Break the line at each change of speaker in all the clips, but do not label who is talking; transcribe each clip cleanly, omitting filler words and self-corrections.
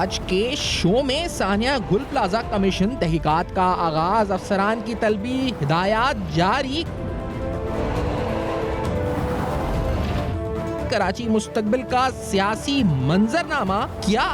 آج کے شو میں ثانیہ گل پلازا کمیشن تحقیقات کا آغاز، افسران کی طلبی، ہدایات جاری۔ کراچی مستقبل کا سیاسی منظرنامہ کیا؟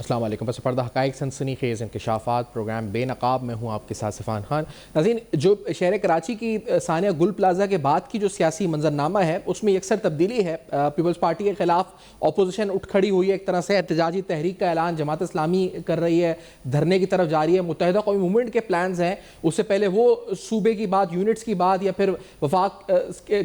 السلام علیکم۔ پس پردہ حقائق سنسنی خیز انکشافات، پروگرام بے نقاب میں ہوں آپ کے ساتھ سفان خان۔ ناظرین، جو شہر کراچی کی ثانیہ گل پلازا کے بعد کی جو سیاسی منظرنامہ ہے اس میں یکسر تبدیلی ہے۔ پیپلز پارٹی کے خلاف اپوزیشن اٹھ کھڑی ہوئی ہے، ایک طرح سے احتجاجی تحریک کا اعلان جماعت اسلامی کر رہی ہے، دھرنے کی طرف جاری ہے۔ متحدہ قومی موومنٹ کے پلانز ہیں، اس سے پہلے وہ صوبے کی بات، یونٹس کی بات، یا پھر وفاق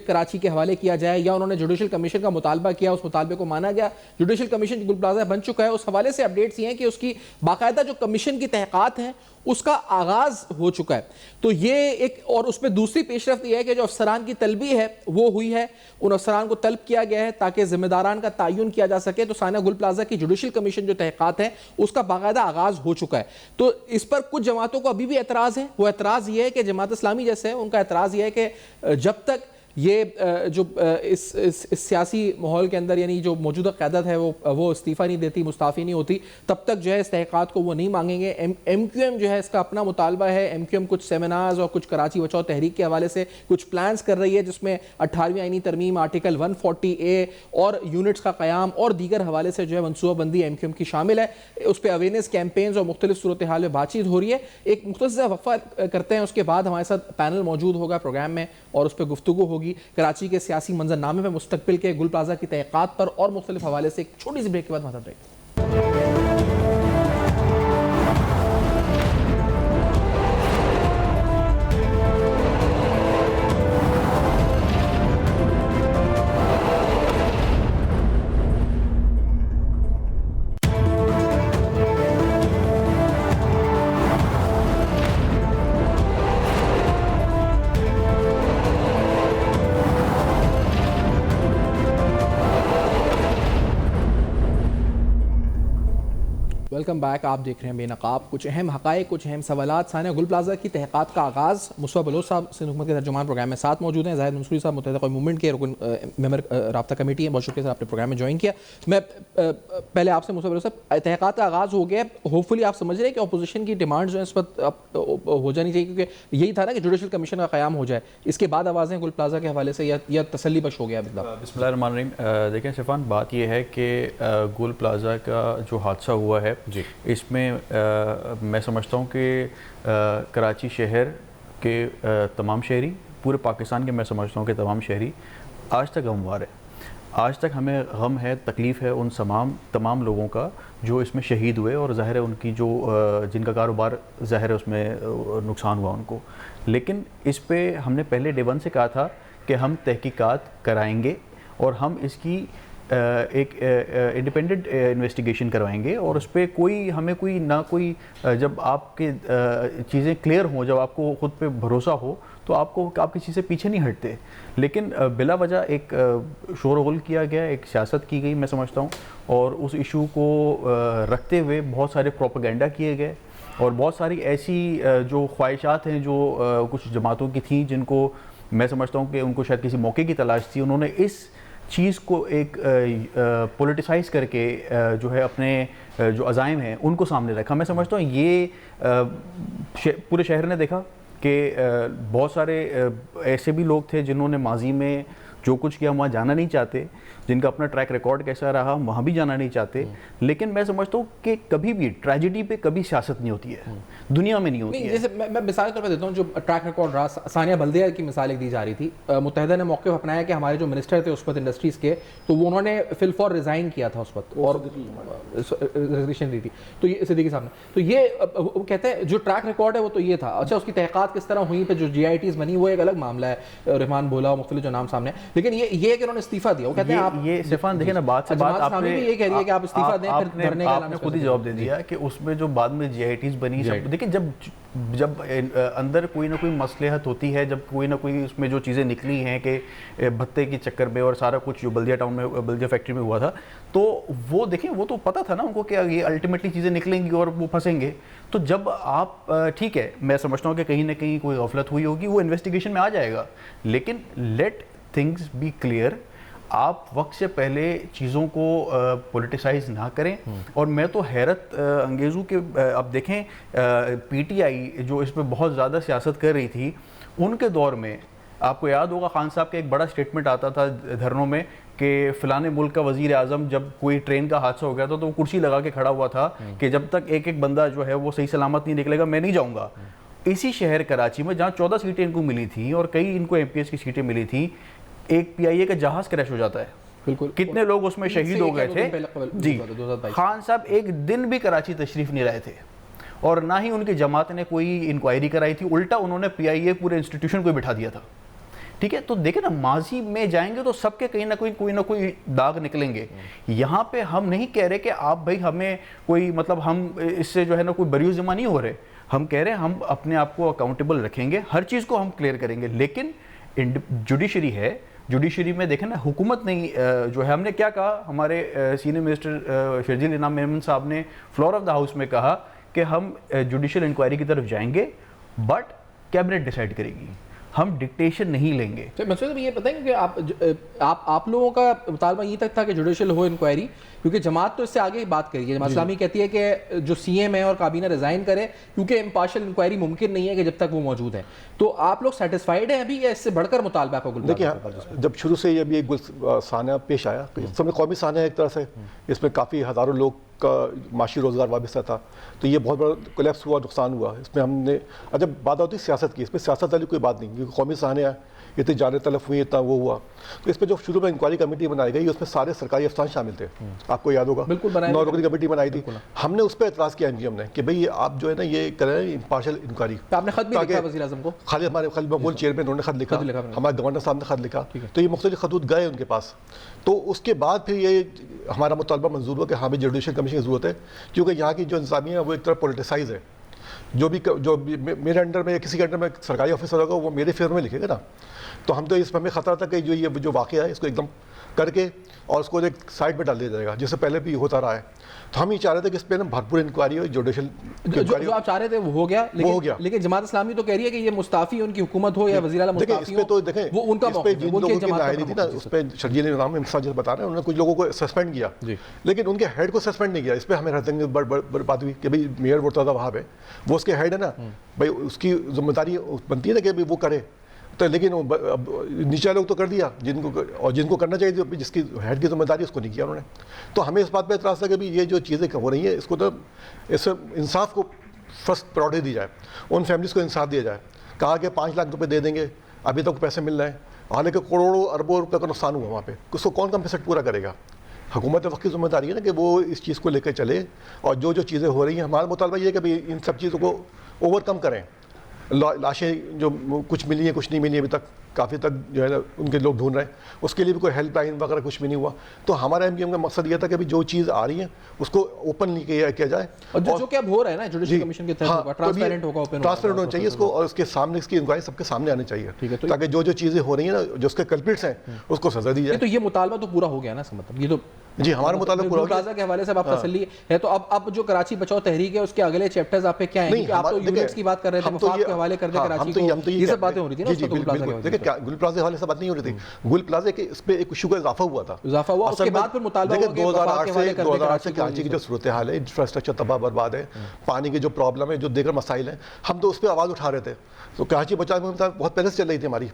کراچی کے حوالے کیا جائے، یا انہوں نے جوڈیشل کمیشن کا مطالبہ کیا، اس مطالبے کو مانا گیا۔ جوڈیشل کمیشن گل پلازا بن چکا ہے، اس حوالے سے اپڈیٹس یہ ہیں کہ اس کی باقاعدہ جو کمیشن کی تحقیقات ہیں اس کا آغاز ہو چکا ہے۔ تو یہ ایک، اور اس میں دوسری پیش رفت یہ ہے کہ جو افسران کی طلبی ہے وہ ہوئی ہے، ان افسران کو طلب کیا گیا ہے تاکہ ذمہ داران کا تعین کیا جا سکے۔ تو ثانیہ گل پلازا کی جوڈیشل کمیشن جو تحقیقات ہیں اس کا باقاعدہ آغاز ہو چکا ہے۔ تو اس پر کچھ جماعتوں کو ابھی بھی اعتراض ہے۔ وہ اعتراض یہ ہے کہ جماعت اسلامی جیسے ان کا اعتراض یہ ہے کہ جب تک یہ جو اس سیاسی ماحول کے اندر، یعنی جو موجودہ قیادت ہے وہ استعفیٰ نہیں دیتی، مستعفی نہیں ہوتی، تب تک جو ہے اس تحقیقات کو وہ نہیں مانگیں گے۔ ایم کیو ایم جو ہے اس کا اپنا مطالبہ ہے۔ ایم کیو ایم کچھ سیمینارز اور کچھ کراچی بچاؤ تحریک کے حوالے سے کچھ پلانز کر رہی ہے، جس میں 18ویں آئینی ترمیم، آرٹیکل 140A اور یونٹس کا قیام اور دیگر حوالے سے جو ہے منصوبہ بندی ایم کیو ایم کی شامل ہے۔ اس پہ اویئرنیس کیمپینز اور مختلف صورتحال میں بات چیت ہو رہی ہے۔ ایک مختصر وقفہ کرتے ہیں، اس کے بعد ہمارے ساتھ پینل موجود ہوگا پروگرام میں اور اس پہ گفتگو ہوگی کراچی کے سیاسی منظرنامے میں مستقبل کے گل پلازا کی تحقیقات پر اور مختلف حوالے سے۔ ایک چھوٹی سی بریک کے بعد ہمارے ساتھ رہیے۔ Welcome back. آپ دیکھ رہے ہیں بے نقاب، کچھ اہم حقائق، کچھ اہم سوالات۔ ثانیہ گل پلازا کی تحقیقات کا آغاز۔ مصطفیٰ بلوچ صاحب سندھ حکومت کے ترجمان پروگرام میں ساتھ موجود ہیں۔ زاہد منصوری صاحب متحدہ قومی موومنٹ کے رکن ممبر رابطہ کمیٹی ہیں، بہت شکریہ سر آپ نے پروگرام میں جوائن کیا۔ میں پہلے آپ سے مصطفیٰ بلوچ صاحب، تحقیقات کا آغاز ہو گیا، ہوپ فلی آپ سمجھ رہے ہیں کہ اپوزیشن کی ڈیمانڈ جو ہے اس وقت ہو جانی چاہیے، کیونکہ یہی تھا نا کہ جوڈیشل کمیشن کا قیام ہو جائے، اس کے بعد آوازیں گل پلازا کے حوالے سے، یا تسلی بخش ہو گیا؟
بسم اللہ الرحمن الرحیم۔ دیکھیں صفان، بات یہ ہے کہ گل پلازا کا جو حادثہ ہوا ہے اس میں میں سمجھتا ہوں کہ کراچی شہر کے تمام شہری، پورے پاکستان کے میں سمجھتا ہوں کہ تمام شہری آج تک غموار ہے۔ آج تک ہمیں غم ہے، تکلیف ہے ان تمام لوگوں کا جو اس میں شہید ہوئے، اور ظاہر ہے ان کی جو جن کا کاروبار ظاہر ہے اس میں نقصان ہوا ان کو۔ لیکن اس پہ ہم نے پہلے ڈے ون سے کہا تھا کہ ہم تحقیقات کرائیں گے اور ہم اس کی ایک انڈیپینڈنٹ انویسٹیگیشن کروائیں گے، اور اس پہ ہمیں کوئی جب آپ کے چیزیں کلیئر ہوں، جب آپ کو خود پہ بھروسہ ہو تو آپ کسی سے پیچھے نہیں ہٹتے۔ لیکن بلا وجہ ایک شور و غل کیا گیا، ایک سیاست کی گئی میں سمجھتا ہوں، اور اس ایشو کو رکھتے ہوئے بہت سارے پروپیگنڈا کیے گئے، اور بہت ساری ایسی جو خواہشات ہیں جو کچھ جماعتوں کی تھیں، جن کو میں سمجھتا ہوں کہ ان کو شاید کسی موقع کی تلاش تھی، انہوں نے اس چیز کو ایک پولیٹیسائز کر کے جو ہے اپنے جو عزائم ہیں ان کو سامنے رکھا۔ میں سمجھتا ہوں یہ پورے شہر نے دیکھا کہ بہت سارے ایسے بھی لوگ تھے جنہوں نے ماضی میں جو کچھ کیا وہاں جانا نہیں چاہتے، جن کا اپنا ٹریک ریکارڈ کیسا رہا وہاں بھی جانا نہیں چاہتے۔ لیکن میں سمجھتا ہوں کہ کبھی بھی ٹریجڈی پہ کبھی سیاست نہیں ہوتی ہے، دنیا میں نہیں ہوتی ہے۔
جیسے میں مثال کے طور پہ دیتا ہوں، جو ٹریک ریکارڈ رہا، ثانیہ بلدیہ کی مثال ایک دی جا رہی تھی، متحدہ نے موقف اپنایا کہ ہمارے جو منسٹر تھے اس وقت انڈسٹریز کے، تو وہ انہوں نے فی الفور ریزائن کیا تھا اس وقت، اور ریزگنیشن دی تھی، تو یہ صدیقی صاحب نے، تو یہ کہتے ہیں جو ٹریک ریکارڈ ہے وہ تو یہ تھا۔ اچھا، اس کی تحقیقات کس طرح ہوئی، پہ جو GITs بنی وہ ایک الگ معاملہ ہے، رحمان بولا اور مختلف جو نام سامنے ہیں، لیکن یہ کہ انہوں نے استعفیٰ دیا، وہ کہتے ہیں آپ
یہ صفان دیکھیں نا بات سے بات آپ نے
یہ کہہ رہی ہے کہ آپ استعفیٰ دیں پھر دھرنے کا
آپ نے خود ہی جواب دے دیا کہ اس میں جو بعد میں GITs بنی سب دیکھیں جب اندر کوئی نہ کوئی مصلحت ہوتی ہے, جب کوئی نہ کوئی اس میں جو چیزیں نکلی ہیں کہ بھتے کے چکر میں اور سارا کچھ جو بلدیہ ٹاؤن میں بلدیہ فیکٹری میں ہوا تھا, تو وہ دیکھیں وہ تو پتہ تھا نا ان کو کہ یہ الٹیمیٹلی چیزیں نکلیں گی اور وہ پھنسیں گے. تو جب آپ ٹھیک ہے میں سمجھتا ہوں کہ کہیں نہ کہیں کوئی غفلت ہوئی ہوگی, وہ انویسٹیگیشن میں آ جائے گا, لیکن لیٹ تھنگز بی کلیئر. آپ وقت سے پہلے چیزوں کو پولیٹیسائز نہ کریں. اور میں تو حیرت انگیز ہوں کہ اب دیکھیں PTI جو اس پہ بہت زیادہ سیاست کر رہی تھی, ان کے دور میں آپ کو یاد ہوگا خان صاحب کا ایک بڑا سٹیٹمنٹ آتا تھا دھرنوں میں کہ فلانے ملک کا وزیر اعظم جب کوئی ٹرین کا حادثہ ہو گیا تھا تو وہ کرسی لگا کے کھڑا ہوا تھا کہ جب تک ایک ایک بندہ جو ہے وہ صحیح سلامت نہیں نکلے گا میں نہیں جاؤں گا. اسی شہر کراچی میں جہاں 14 سیٹیں ان کو ملی تھیں اور کئی ان کو MPS کی سیٹیں ملی تھیں, ایک PIA کا جہاز کریش ہو جاتا ہے. بالکل کتنے لوگ اس میں شہید ہو گئے تھے. جی خان صاحب ایک دن بھی کراچی تشریف نہیں لائے تھے اور نہ ہی ان کی جماعت نے کوئی انکوائری کرائی تھی, الٹا انہوں نے PIA پورے انسٹیٹیوشن کو بٹھا دیا تھا. ٹھیک ہے, تو دیکھیں نا ماضی میں جائیں گے تو سب کے کہیں نہ کوئی داغ نکلیں گے. یہاں پہ ہم نہیں کہہ رہے کہ آپ بھائی ہمیں کوئی مطلب ہم اس سے جو ہے نا کوئی بری ذمہ نہیں ہو رہے, ہم کہہ رہے ہیں ہم اپنے آپ کو اکاؤنٹیبل رکھیں گے, ہر چیز کو ہم کلیئر کریں گے. لیکن جوڈیشری ہے, جوڈیشری میں دیکھیں نا حکومت نہیں جو ہے, ہم نے کیا کہا, ہمارے سینئر منسٹر شرجیل انعام میمن صاحب نے فلور آف دا ہاؤس میں کہا کہ ہم جوڈیشل انکوائری کی طرف جائیں گے بٹ کیبنٹ ڈیسائیڈ کرے گی, ہم ڈکٹیشن نہیں لیں گے.
مسعود یہ بتائیں کہ آپ لوگوں کا مطالبہ یہ تک تھا کہ جوڈیشل ہو انکوائری, کیونکہ جماعت تو اس سے آگے ہی بات کری ہے. جماعت اسلامی کہتی ہے کہ جو CM ہے اور کابینہ ریزائن کرے, کیونکہ امپارشل انکوائری ممکن نہیں ہے کہ جب تک وہ موجود ہے. تو آپ لوگ سیٹسفائیڈ ہیں ابھی یا اس سے بڑھ کر مطالبہ کا گل؟
دیکھیں جب شروع سے یہ بھی ایک سانحہ پیش آیا, اس میں قومی سانحہ ایک طرح سے, اس میں کافی ہزاروں لوگ کا معاشی روزگار وابستہ تھا, تو یہ بہت بڑا کولیپس ہوا, نقصان ہوا. اس میں ہم نے جب بات ہوتی سیاست کی, اس میں سیاست والی کوئی بات نہیں, کیونکہ قومی سانحہ اتنی جانیں تلف ہوئی, اتنا وہ ہوا. تو اس پہ جو شروع میں انکوائری کمیٹی بنائی گئی, اس میں سارے سرکاری افسران شامل تھے, آپ کو یاد ہوگا, 9 رکنی کمیٹی بنائی تھی. ہم نے اس پہ اعتراض کیا MGM نے کہ بھئی آپ جو ہے نا یہ کریں امپارشل انکوائری.
آپ نے خط بھی لکھا وزیر اعظم کو؟
خالی ہمارے خالی مقبول چیئرمین انہوں نے خط لکھا, ہمارے گورنر صاحب نے خط لکھا, تو یہ مختلف خطوط گئے ان کے پاس. تو اس کے بعد پھر یہ ہمارا مطالبہ منظور ہوا کہ ہاں بھی جوڈیشل کمیشن کی ضرورت ہے, کیونکہ یہاں کی جو انتظامیہ ہے وہ ایک طرح پولیٹیسائز ہے. جو میرے انڈر میں یا کسی کے انڈر میں سرکاری آفیسر ہوگا وہ میرے فیور میں لکھے گا نا. تو ہم تو اس میں ہمیں خطرہ تھا کہ جو واقعہ ہے اس کو ایک دم کر کے اور اس کو ایک سائڈ پہ ڈال دیا جائے گا, جس سے پہلے بھی ہوتا رہا ہے. تو ہم یہ چاہ رہے تھے کہ اس پہ نا بھرپور انکوائری ہو, جوڈیشل
جو آپ چاہ رہے تھے وہ ہو گیا, لیکن جماعت اسلامی تو کہہ رہی ہے کہ یہ مستعفی ان کی حکومت ہو یا وزیر اعلیٰ مستعفی ہو, تو دیکھیں وہ ان کا موقف ہے, ان کی جماعت تھی نا,
اس پہ شرجیل انعام جیسے بتا رہے ہیں انہوں نے کچھ لوگوں کو سسپینڈ کیا, لیکن ان کے ہیڈ کو سسپینڈ نہیں کیا. اس پہ ہمیں بات ہوئی کہ بھائی میئر مرتضیٰ وہاب ہے, وہ اس کے ہیڈ ہے نا, بھائی اس کی ذمہ داری بنتی ہے نا کہ وہ کرے. تو لیکن نیچے لوگ تو کر دیا جن کو کرنا چاہیے تھی, جس کی ہیڈ کی ذمہ داری اس کو نہیں کیا انہوں نے. تو ہمیں اس بات پہ اعتراض تھا کہ یہ جو چیزیں ہو رہی ہیں اس کو تو اس انصاف کو فرسٹ پرائورٹی دی جائے, ان فیملیز کو انصاف دیا جائے. کہا کہ 5 لاکھ روپے دے دیں گے, ابھی تک پیسے مل رہے ہیں, حالانکہ کروڑوں اربوں روپے کا نقصان ہوا وہاں پہ, اس کو کون کمپنسیٹ پورا کرے گا؟ حکومت وقت کی ذمہ داری ہے نا کہ وہ اس چیز کو لے کے چلے, اور جو چیزیں ہو رہی ہیں ہمارا مطالبہ یہ ہے کہ ان سب چیزوں کو اوور کم کریں. لاشیں جو کچھ ملی ہیں کچھ نہیں ملی ابھی تک, کافی تک جو ہے ان کے لوگ ڈھونڈ رہے ہیں, اس کے لیے بھی کوئی ہیلپ لائن وغیرہ کچھ بھی نہیں ہوا. تو ہمارا MGM کا مقصد یہ تھا کہ جو چیز آ رہی ہے اس کو اوپنلی کیا جائے,
اور جو کہ اب ہو رہا ہے نا جوڈیشل کمیشن کے تحت ہوگا, ٹرانسپیرنٹ ہوگا, اوپن
ٹرانسپیرنٹ ہونا چاہیے اس کو, اور اس کے سامنے اس کی انکوائری سب کے سامنے آنی چاہیے, تاکہ جو چیزیں ہو رہی ہیں نا, جو اس کے کلپریٹس ہیں اس کو سزا دی جائے.
تو یہ مطالبہ تو پورا ہو گیا نا, اس کا مطلب یہ تو
جی ہمارا مطالبہ پورا ہو گیا.
پلازا کے حوالے سے آپ تسلی ہے. تو اب جو کراچی بچاؤ تحریک ہے اس کے اگلے چیپٹرز آپ پہ کیا ہیں؟ آپ تو یونٹس کی بات کر رہے تھے, وفاق کے حوالے کر دیں کراچی کو, یہ سب باتیں ہو رہی تھی نا اس وقت گل پلازا کے حوالے.
دیکھیں گل پلازا کے حوالے سے بات نہیں ہو رہی تھی, گل پلازا کے اس پہ ایک ایشو کا اضافہ ہوا تھا,
اس کے بعد پھر مطالبہ ہوا کہ وفاق کے حوالے کر دیں کراچی.
کراچی کی جو صورتحال ہے, انفراسٹرکچر تباہ برباد ہے, پانی کی جو پرابلم ہے, جو دیگر مسائل ہیں, ہم تو اس پہ آواز اٹھا رہے تھے. تو کراچی بچاؤ میں بہت پہلے سے چل رہی تھی ہماری.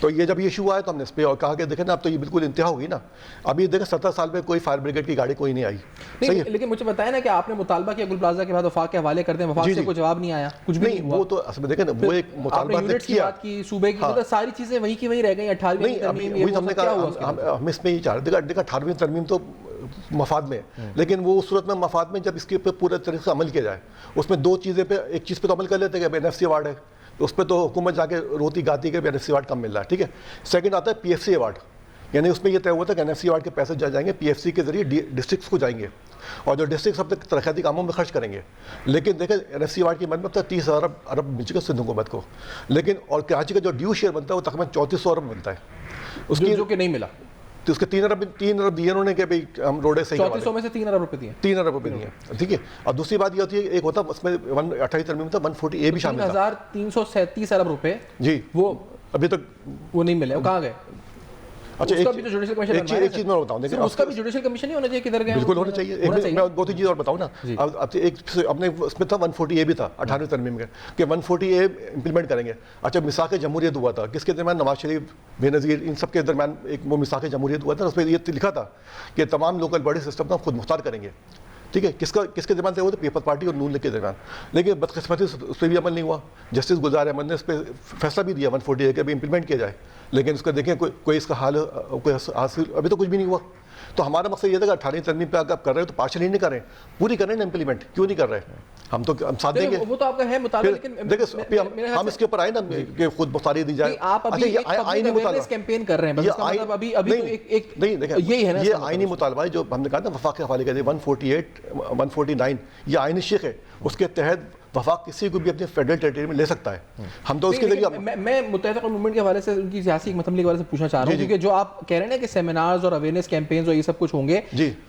تو یہ جب یہ ایشو آیا تو ہم نے اس پہ اور کہا کہ دیکھیں نا اب تو یہ بالکل انتہا ہوگی نا. ابھی دیکھیں 17 سال میں کوئی فائر بریگیڈ کی گاڑی کوئی نہیں آئی.
لیکن مجھے بتائیں نا کہ آپ نے مطالبہ کیا گل پلازا کے بعد وفاق کے حوالے کر دیں, وفاق سے کوئی جواب نہیں آیا, کچھ بھی نہیں ہوا.
وہ تو اصل میں دیکھیں نا وہ ایک مطالبہ نے کیا
کی صوبے کی, مطلب ساری چیزیں وہی کی وہی رہ گئی. 18ویں ترمیم
ہم نے کہا ہم اس میں یہ چاہ رہے تھے, دیکھا 18ویں ترمیم تو مفاد میں, لیکن وہ اس صورت میں مفاد میں جب اس کے اوپر پورے طریقے سے عمل کیا جائے. اس میں 2 چیزیں پہ, ایک چیز پہ تو عمل کر لیتے کہ NFC ایوارڈ ہے, تو اس پہ تو حکومت جا کے روتی گاتی کہ NFC ایوارڈ کم مل رہا ہے, ٹھیک ہے. سیکنڈ آتا ہے PFC ایوارڈ. یعنی اس میں یہ طے ہوا تھا کہ NFC ایوارڈ کے پیسے جائیں گے PFC کے ذریعے ڈسٹرکٹس کو جائیں گے, اور جو ڈسٹرکٹس اپنے ترقیاتی کاموں میں خرچ کریں گے. لیکن دیکھیں NFC ایوارڈ کی مد میں اب تک 30 ارب مل چکا سندھ حکومت کو, لیکن اور کراچی کا جو ڈیو شیئر بنتا ہے وہ تقریباً 3400 ارب بنتا ہے اس کی,
جو کہ نہیں ملا.
تو اس کے 3 ارب دیے انہوں نے کہ بھائی ہم روڈیں صحیح کروا دیں.
3400 میں سے 3 ارب روپے دیے.
3 ارب روپے دیے, ٹھیک ہے. اور دوسری بات یہ ہوتی ہے ایک ہوتا اس میں 28 ترمیم میں تھا 140A بھی شامل تھا.
3337 ارب روپے
جی
وہ
ابھی تک
وہ نہیں ملے, وہ کہاں گئے؟
اچھا
اس کا بھی تو جوڈیشل کمیشن
ایک چیز میں بتاؤں, دیکھیں
اس کا بھی جوڈیشل کمیشن نہیں ہونا چاہیے, کدھر گئے؟
بالکل ہونا چاہیے. میں 2-3 چیز اور بتاؤں نا. اب ایک اپنے اس میں تھا 140A بھی تھا 18ویں ترمیم میں کہ 140A امپلیمنٹ کریں گے. اچھا میثاق جمہوریت ہوا تھا کس کے درمیان؟ نواز شریف, بے نظیر, ان سب کے درمیان ایک وہ میثاق جمہوریت ہوا تھا. اس پہ یہ لکھا تھا کہ تمام لوکل باڈی سسٹم کو خود مختار کریں گے, ٹھیک ہے. کس کے درمیان سے وہ تھا؟ پیپلز پارٹی اور نون لیگ کے درمیان. لیکن بدقسمتی اس پہ بھی عمل نہیں ہوا. جسٹس گلزار احمد نے اس پہ فیصلہ بھی دیا 140A کہ ابھی امپلیمنٹ کیا جائے, لیکن اس کا دیکھیں کوئی اس کا حال کوئی حاصل ابھی تو کچھ بھی نہیں ہوا. تو ہمارا مقصد یہ تھا کہ 18ویں ترمیم پہ اگر آپ کر رہے ہو تو پارشلی نہیں کر رہے, پوری کریں نا امپلیمنٹ, کیوں نہیں کر رہے؟ ہم تو ہم ساتھ دیں گے.
وہ تو آپ کا ہے مطالبہ, لیکن
دیکھیں ہم اس کے اوپر آئے نا کہ خود مختاری دی جائے.
آپ ابھی آئینی مطالبہ کیمپین کر رہے ہیں, بس مطلب ابھی تو ایک
نہیں دیکھیں
یہی ہے نا,
یہ آئینی مطالبہ ہے جو ہم نے کہا نا وفاق کے حوالے کر دیا 148 149 یہ آئینی شیخ ہے, اس کے تحت وفاق کسی کو بھی اپنے فیڈرل ٹیریٹری میں لے سکتا ہے. ہم تو اس کے ذریعے
میں متحدہ قومی موومنٹ کے حوالے سے ان کی سیاسی حکمت عملی کے حوالے سے پوچھنا چاہ رہا ہوں, کیونکہ جو آپ کہہ رہے ہیں نا کہ سیمینارز اور اویئرنیس کیمپینز اور یہ سب کچھ ہوں گے,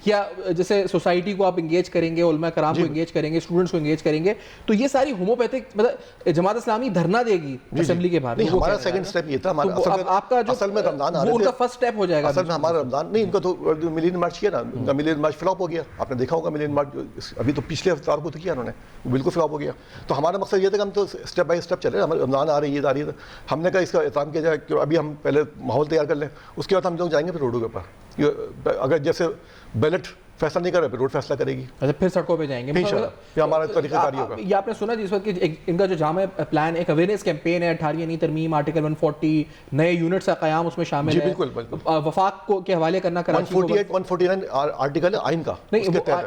کیا جیسے سوسائٹی کو آپ انگیج کریں گے, علماء کرام کو انگیج کریں گے, اسٹوڈنٹس کو انگیج کریں گے, تو یہ ساری ہوموپیتھک مطلب جماعت اسلامی دھرنا دے گی اسمبلی کے باہر؟
ہمارا سیکنڈ اسٹیپ یہ تھا.
آپ کا جو
اصل میں رمضان آ رہے تھے,
ان کا فرسٹ اسٹیپ ہو جائے گا.
اصل میں ہمارا رمضان نہیں, ان کا تو ملین مارچ کیا نا, ان کا ملین مارچ فلاپ ہو گیا. آپ نے دیکھا ہوگا ملین مارچ ابھی تو پچھلے افطار کو تو کیا انہوں نے, بالکل فلاپ ہو گیا. تو ہمارا مقصد یہ تھا کہ ہم تو اسٹیپ بائی اسٹیپ چلے, ہمارے رمضان آ رہی ہے, عید آ رہی ہے, ہم نے کہا اس کا احترام کیا جائے کہ ابھی ہم پہلے ماحول تیار کر لیں, اس کے بعد ہم لوگ جائیں گے پھر روڈوں کے اوپر. اگر جیسے بیلٹ فیصلہ نہیں کر رہے پھر روڈ فیصلہ کرے گی,
اچھا پھر سڑکوں پہ جائیں گے.
یہ ہمارا طریقہ کاری ہوگا.
یہ آپ نے سنا جس وقت کہ ان کا جو جامع پلان ایک اویئرنیس کیمپین ہے, 18ویں ترمیم, آرٹیکل 140, نئے یونٹس کا قیام اس میں شامل ہے.
بالکل
وفاق کو کے حوالے کرنا کراچی,
148 149 آرٹیکل ہے آئین کا,
نہیں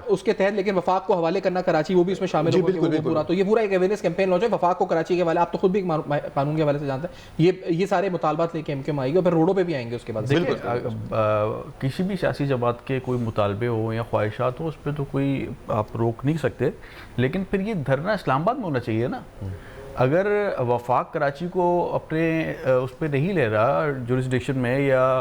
اس کے تحت, لیکن وفاق کو حوالے کرنا کراچی وہ بھی اس میں شامل ہوگا پورا. تو یہ پورا ایک اویئرنیس کیمپین لانچ ہے وفاق کو کراچی کے حوالے. آپ تو خود بھی قانون کے حوالے سے جانتے ہیں, یہ سارے مطالبات لے کے MQM آئے گی اور پھر روڈوں پہ بھی آئیں گے اس کے بعد.
کسی بھی سیاسی جماعت کے کوئی مطالبے ہو یا خواہشات ہو, اس پہ تو کوئی آپ روک نہیں سکتے, لیکن پھر یہ دھرنا اسلام آباد میں ہونا چاہیے نا. اگر وفاق کراچی کو اپنے اس پہ نہیں لے رہا جورسڈکشن میں, یا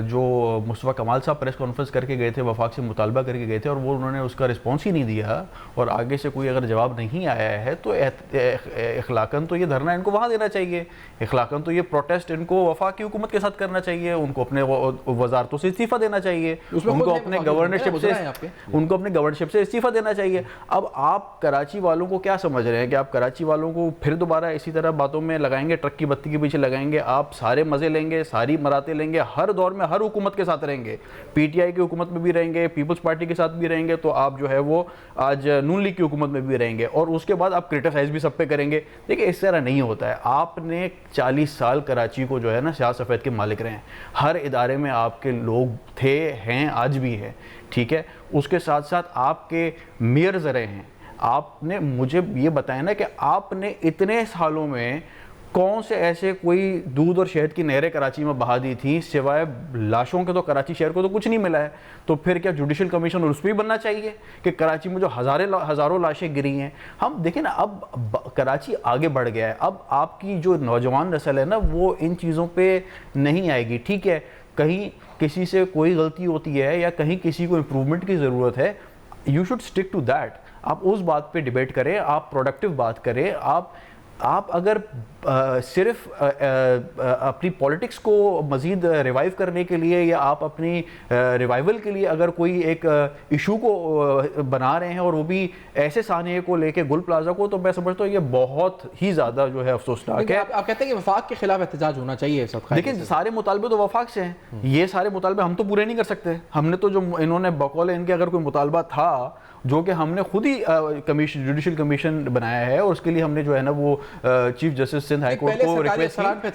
جو مصطفیٰ کمال صاحب پریس کانفرنس کر کے گئے تھے, وفاق سے مطالبہ کر کے گئے تھے اور وہ انہوں نے اس کا رسپانس ہی نہیں دیا, اور آگے سے کوئی اگر جواب نہیں آیا ہے, تو اخلاقاً تو یہ دھرنا ان کو وہاں دینا چاہیے, اخلاقاً تو یہ پروٹیسٹ ان کو وفاق کی حکومت کے ساتھ کرنا چاہیے, ان کو اپنے وزارتوں سے استعفیٰ دینا چاہیے, ان کو اپنے گورنرشپ سے استعفیٰ دینا چاہیے. اب آپ کراچی والوں کو کیا سمجھ رہے ہیں کہ آپ کراچی والوں کو پھر دوبارہ اسی طرح باتوں میں لگائیں گے, ٹرک کی بتی کے پیچھے لگائیں گے, آپ سارے مزے لیں گے, ساری مراتے لیں گے, ہر دور میں ہر حکومت کے ساتھ رہیں گے, PTI کی حکومت میں بھی رہیں گے, پیپلز پارٹی کے ساتھ بھی رہیں گے, تو آپ جو ہے وہ آج نون لیگ کی حکومت میں بھی رہیں گے, اور اس کے بعد آپ کرٹیسائز بھی سب پہ کریں گے. دیکھیں اس طرح نہیں ہوتا ہے. آپ نے 40 سال کراچی کو جو ہے نا سیاہ سفید کے مالک رہے ہیں, ہر ادارے میں آپ کے لوگ تھے, ہیں, آج بھی ہیں, ٹھیک ہے. اس کے ساتھ ساتھ آپ کے میئرز رہے ہیں. آپ نے مجھے یہ بتایا نا کہ آپ نے اتنے سالوں میں کون سے ایسے کوئی دودھ اور شہد کی نہریں کراچی میں بہا دی تھیں, سوائے لاشوں کے تو کراچی شہر کو تو کچھ نہیں ملا ہے. تو پھر کیا جوڈیشل کمیشن اور اس پہ بھی بننا چاہیے کہ کراچی میں جو ہزاروں لاشیں گری ہیں. ہم دیکھیں نا اب کراچی آگے بڑھ گیا ہے, اب آپ کی جو نوجوان نسل ہے نا وہ ان چیزوں پہ نہیں آئے گی. ٹھیک ہے, کہیں کسی سے کوئی غلطی ہوتی ہے یا کہیں کسی کو امپروومنٹ کی ضرورت ہے, you should stick to that. آپ اس بات پہ ڈیبیٹ کریں, آپ پروڈکٹیو بات کریں. آپ اگر صرف اپنی پولیٹکس کو مزید ریوائیو کرنے کے لیے یا آپ اپنی ریوائیول کے لیے اگر کوئی ایک ایشو کو بنا رہے ہیں, اور وہ بھی ایسے سانحے کو لے کے گل پلازا کو, تو میں سمجھتا ہوں یہ بہت ہی زیادہ جو ہے افسوسناک ہے.
آپ کہتے ہیں کہ وفاق کے خلاف احتجاج ہونا چاہیے.
لیکن سارے مطالبے تو وفاق سے ہیں, یہ سارے مطالبے ہم تو پورے نہیں کر سکتے. ہم نے تو جو انہوں نے بقول ان کے اگر کوئی مطالبہ تھا جو کہ ہم نے خود ہی جوڈیشل کمیشن بنایا ہے, اور اس کے لیے ہم نے جو ہے نا وہ chief justice Sindh high court کو ریکویسٹ کی,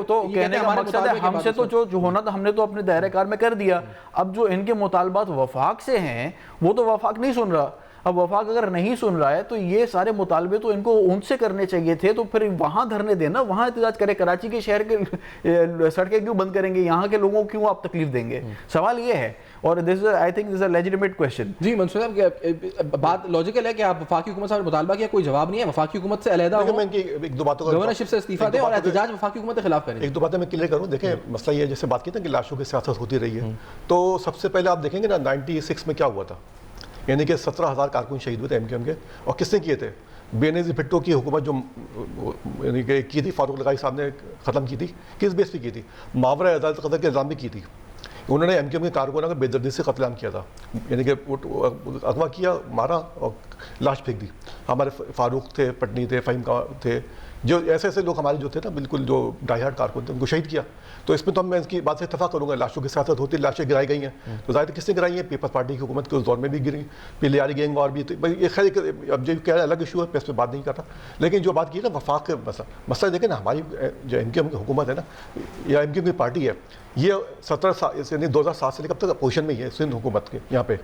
تو کہنے کا مقصد ہے ہم سے تو جو ہونا تھا ہم نے تو اپنے دائرہ کار میں کر دیا. اب جو ان کے مطالبات وفاق سے ہیں وہ تو وفاق نہیں سن رہا. اب وفاق اگر نہیں سن رہا ہے تو یہ سارے مطالبے تو ان کو ان سے کرنے چاہیے تھے, تو پھر وہاں دھرنے دینا, وہاں احتجاج کرے. کراچی کے شہر کے سڑکیں کیوں بند کریں گے, یہاں کے لوگوں کو کیوں آپ تکلیف دیں گے, سوال یہ ہے. اور I think this is a legitimate question.
جی منصور صاحب, بات لاجیکل ہے کہ آپ وفاقی حکومت سے مطالبہ کیا, کوئی جواب نہیں ہے, وفاقی حکومت سے علیحدہ ہو,
ایک دو باتوں کا
گورنرشپ سے استعفیٰ دیں اور احتجاج وفاقی حکومت کے خلاف کریں.
ایک دو باتیں میں کلیئر کروں. دیکھیں مسئلہ یہ جیسے بات کی تھا کہ لاشوں کی سیاست ہوتی رہی ہے, تو سب سے پہلے آپ دیکھیں گے نا 96 میں کیا ہوا تھا, یعنی کہ 17,000 کارکن شہید ہوئے تھے ایم کیو ایم کے, اور کس نے کیے تھے؟ بے نظیر بھٹو کی حکومت جو یعنی کہ کی تھی, فاروق لغائی صاحب نے ختم کی تھی, کس بیس پہ کی تھی؟ ماورا عدالت قتل کے الزام بھی کی تھی. انہوں نے ایم کیو ایم کے کارکنوں کا بے دردی سے قتل عام کیا تھا, یعنی کہ اغوا کیا, مارا اور لاش پھینک دی. ہمارے فاروق تھے, پٹنی تھے, فہیم کا تھے, جو ایسے ایسے لوگ ہمارے جو تھے نا بالکل جو ڈائی ہارڈ کارکن تھے, ان کو شہید کیا. تو اس میں تو میں اس کی بات سے اتفاق کروں گا, لاشوں کی سیاست ہوتی ہے, لاشیں گرائی گئی ہیں, تو ظاہر کس نے گرائی ہیں؟ پیپلز پارٹی کی حکومت کے اس دور میں بھی گری, پیلیاری گینگ وار بھی تھی. یہ خیر اب جو کہہ رہا ہے الگ ایشو ہے, میں اس پہ بات نہیں کرتا. لیکن جو بات کی نا وفاق کے مسئلہ دیکھیں نا, ہماری جو ایم کیو ایم کی حکومت ہے نا, یا ایم کیو ایم کی پارٹی ہے, یہ 17 سال یعنی 2007 سے لے کر اب تک اپوزیشن میں ہی ہے سندھ حکومت کے. یہاں پہ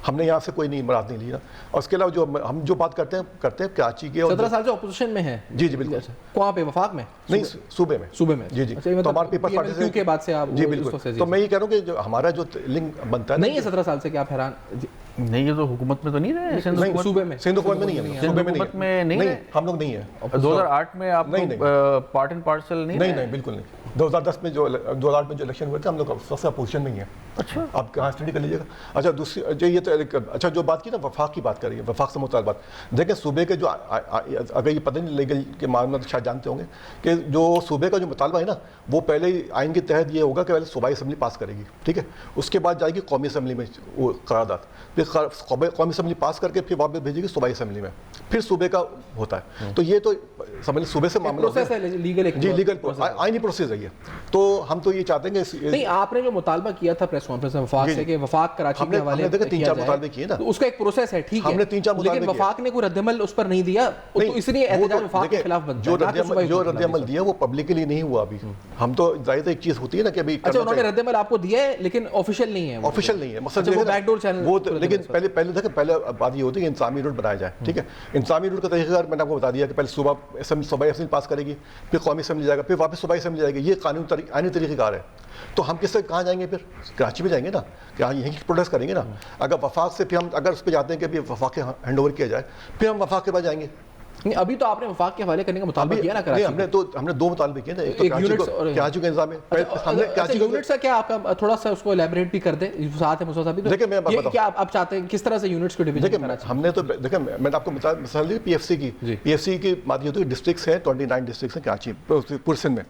ہم نے یہاں سے کوئی نہیں مراد نہیں لیا. اور اس کے علاوہ جو ہم جو بات کرتے ہیں کراچی کے,
17 سال سے اپوزیشن میں ہے.
جی جی بالکل.
کہاں پہ؟ وفاق میں
نہیں, صوبے میں.
صوبے میں.
جی جی. تو ہمارے پیپلز پارٹی سے
کے بعد سے آپ,
جی بالکل. تو میں یہ کہہ رہا ہوں کہ جو ہمارا جو لنک بنتا ہے
نہیں ہے 17 سال سے, کہ آپ حیران
نہیں, یہ تو حکومت میں تو نہیں رہے,
صوبے میں,
سندھ حکومت میں نہیں ہے, صوبے میں نہیں ہے, ہم لوگ نہیں ہیں.
2008 میں آپ پارٹ اینڈ پارسل نہیں
بالکل نہیں. 2010 میں جو 2008 میں جو الیکشن ہوئے تھے, ہم لوگ سب سے اپوزیشن میں ہی ہیں.
اچھا,
آپ کہاں اسٹڈی کر لیجیے گا. اچھا دوسری جو یہ تو اچھا جو بات کی نا وفاق کی بات کر رہی ہے, وفاق سے متعلق بات دیکھیں. صوبے کے جو اگر یہ پتہ نہیں لیگل کے معاملات شاید جانتے ہوں گے کہ جو صوبے کا جو مطالبہ ہے نا, وہ پہلے آئین کے تحت یہ ہوگا کہ پہلے صوبائی اسمبلی پاس کرے گی, ٹھیک ہے, اس کے بعد جائے گی قومی اسمبلی میں وہ قرارداد, پھر قومی اسمبلی پاس کر کے پھر واپس بھیجے گی صوبائی اسمبلی میں, پھر صوبے کا ہوتا ہے. تو یہ تو سمجھ صوبے سے معاملہ ہوتا ہے, جی لیگل آئینی پروسیس ہے یہ. تو ہم تو یہ چاہتے ہیں کہ
نہیں, آپ نے جو مطالبہ کیا تھا پریس کانفرنس میں وفاق سے کہ وفاق کراچی کے حوالے
سے 3-4 مطالبے کیے نا,
اس کا ایک پروسیس ہے, ٹھیک ہے,
ہم نے 3-4 مطالبے,
لیکن وفاق نے کوئی رد عمل اس پر نہیں دیا, تو اس لیے احتجاج وفاق کے خلاف بنتا ہے.
جو رد عمل دیا وہ پبلکلی نہیں ہوا ابھی. ہم تو ظاہر ایک چیز ہوتی ہے نا کہ ابھی
اچھا انہوں نے رد عمل آپ کو دیا ہے لیکن آفیشیل نہیں ہے,
آفیشیل نہیں ہے مسئلہ
وہ بیک ڈور چینل
وہ. لیکن پہلے دیکھیں پہلے بات یہ ہوتی ہے کہ انتظامی روٹ بنایا جائے, ٹھیک ہے. انتظامی روٹ کا طریقہ کار میں نے آپ کو بتا دیا کہ پہلے صوبائی اسمبلی پاس کرے گی, پھر قومی اسمبلی جائے گا, پھر واپس صوبائی اسمبلی جائے گی. یہ قانون آئینی طریقہ کار ہے. تو ہم کس سے کہاں جائیں گے؟ پھر کراچی میں جائیں گے نا, کہ یہیں پروٹیسٹ کریں گے نا. اگر وفاق سے پھر ہم اگر اس پہ جاتے ہیں کہ وفاق کے ہینڈ اوور کیا جائے, پھر ہم وفاق کے بعد جائیں گے.
نہیں, ابھی تو آپ نے وفاق کے حوالے کرنے کا مطالبہ کیا نا کراچی.
ہم نے 2 مطالبے کیے نا, ایک تو کراچی کا انتظام ہے. ہم نے کراچی
یونٹ سے کیا آپ کا تھوڑا سا اس کو الیبریٹ بھی کر دیں, ساتھ ہے مصطفیٰ صاحب.
دیکھیں میں
کیا آپ چاہتے ہیں کس طرح سے یونٹس کو ڈویژن کرنا چاہیے؟
ہم نے تو دیکھیں میں نے آپ کو مثال دی پی ایف سی کی. پی ایف سی کی بات یہ ہوتی ہے ڈسٹرکٹس ہیں, 29 ڈسٹرکٹس ہیں کراچی پورے سندھ میں.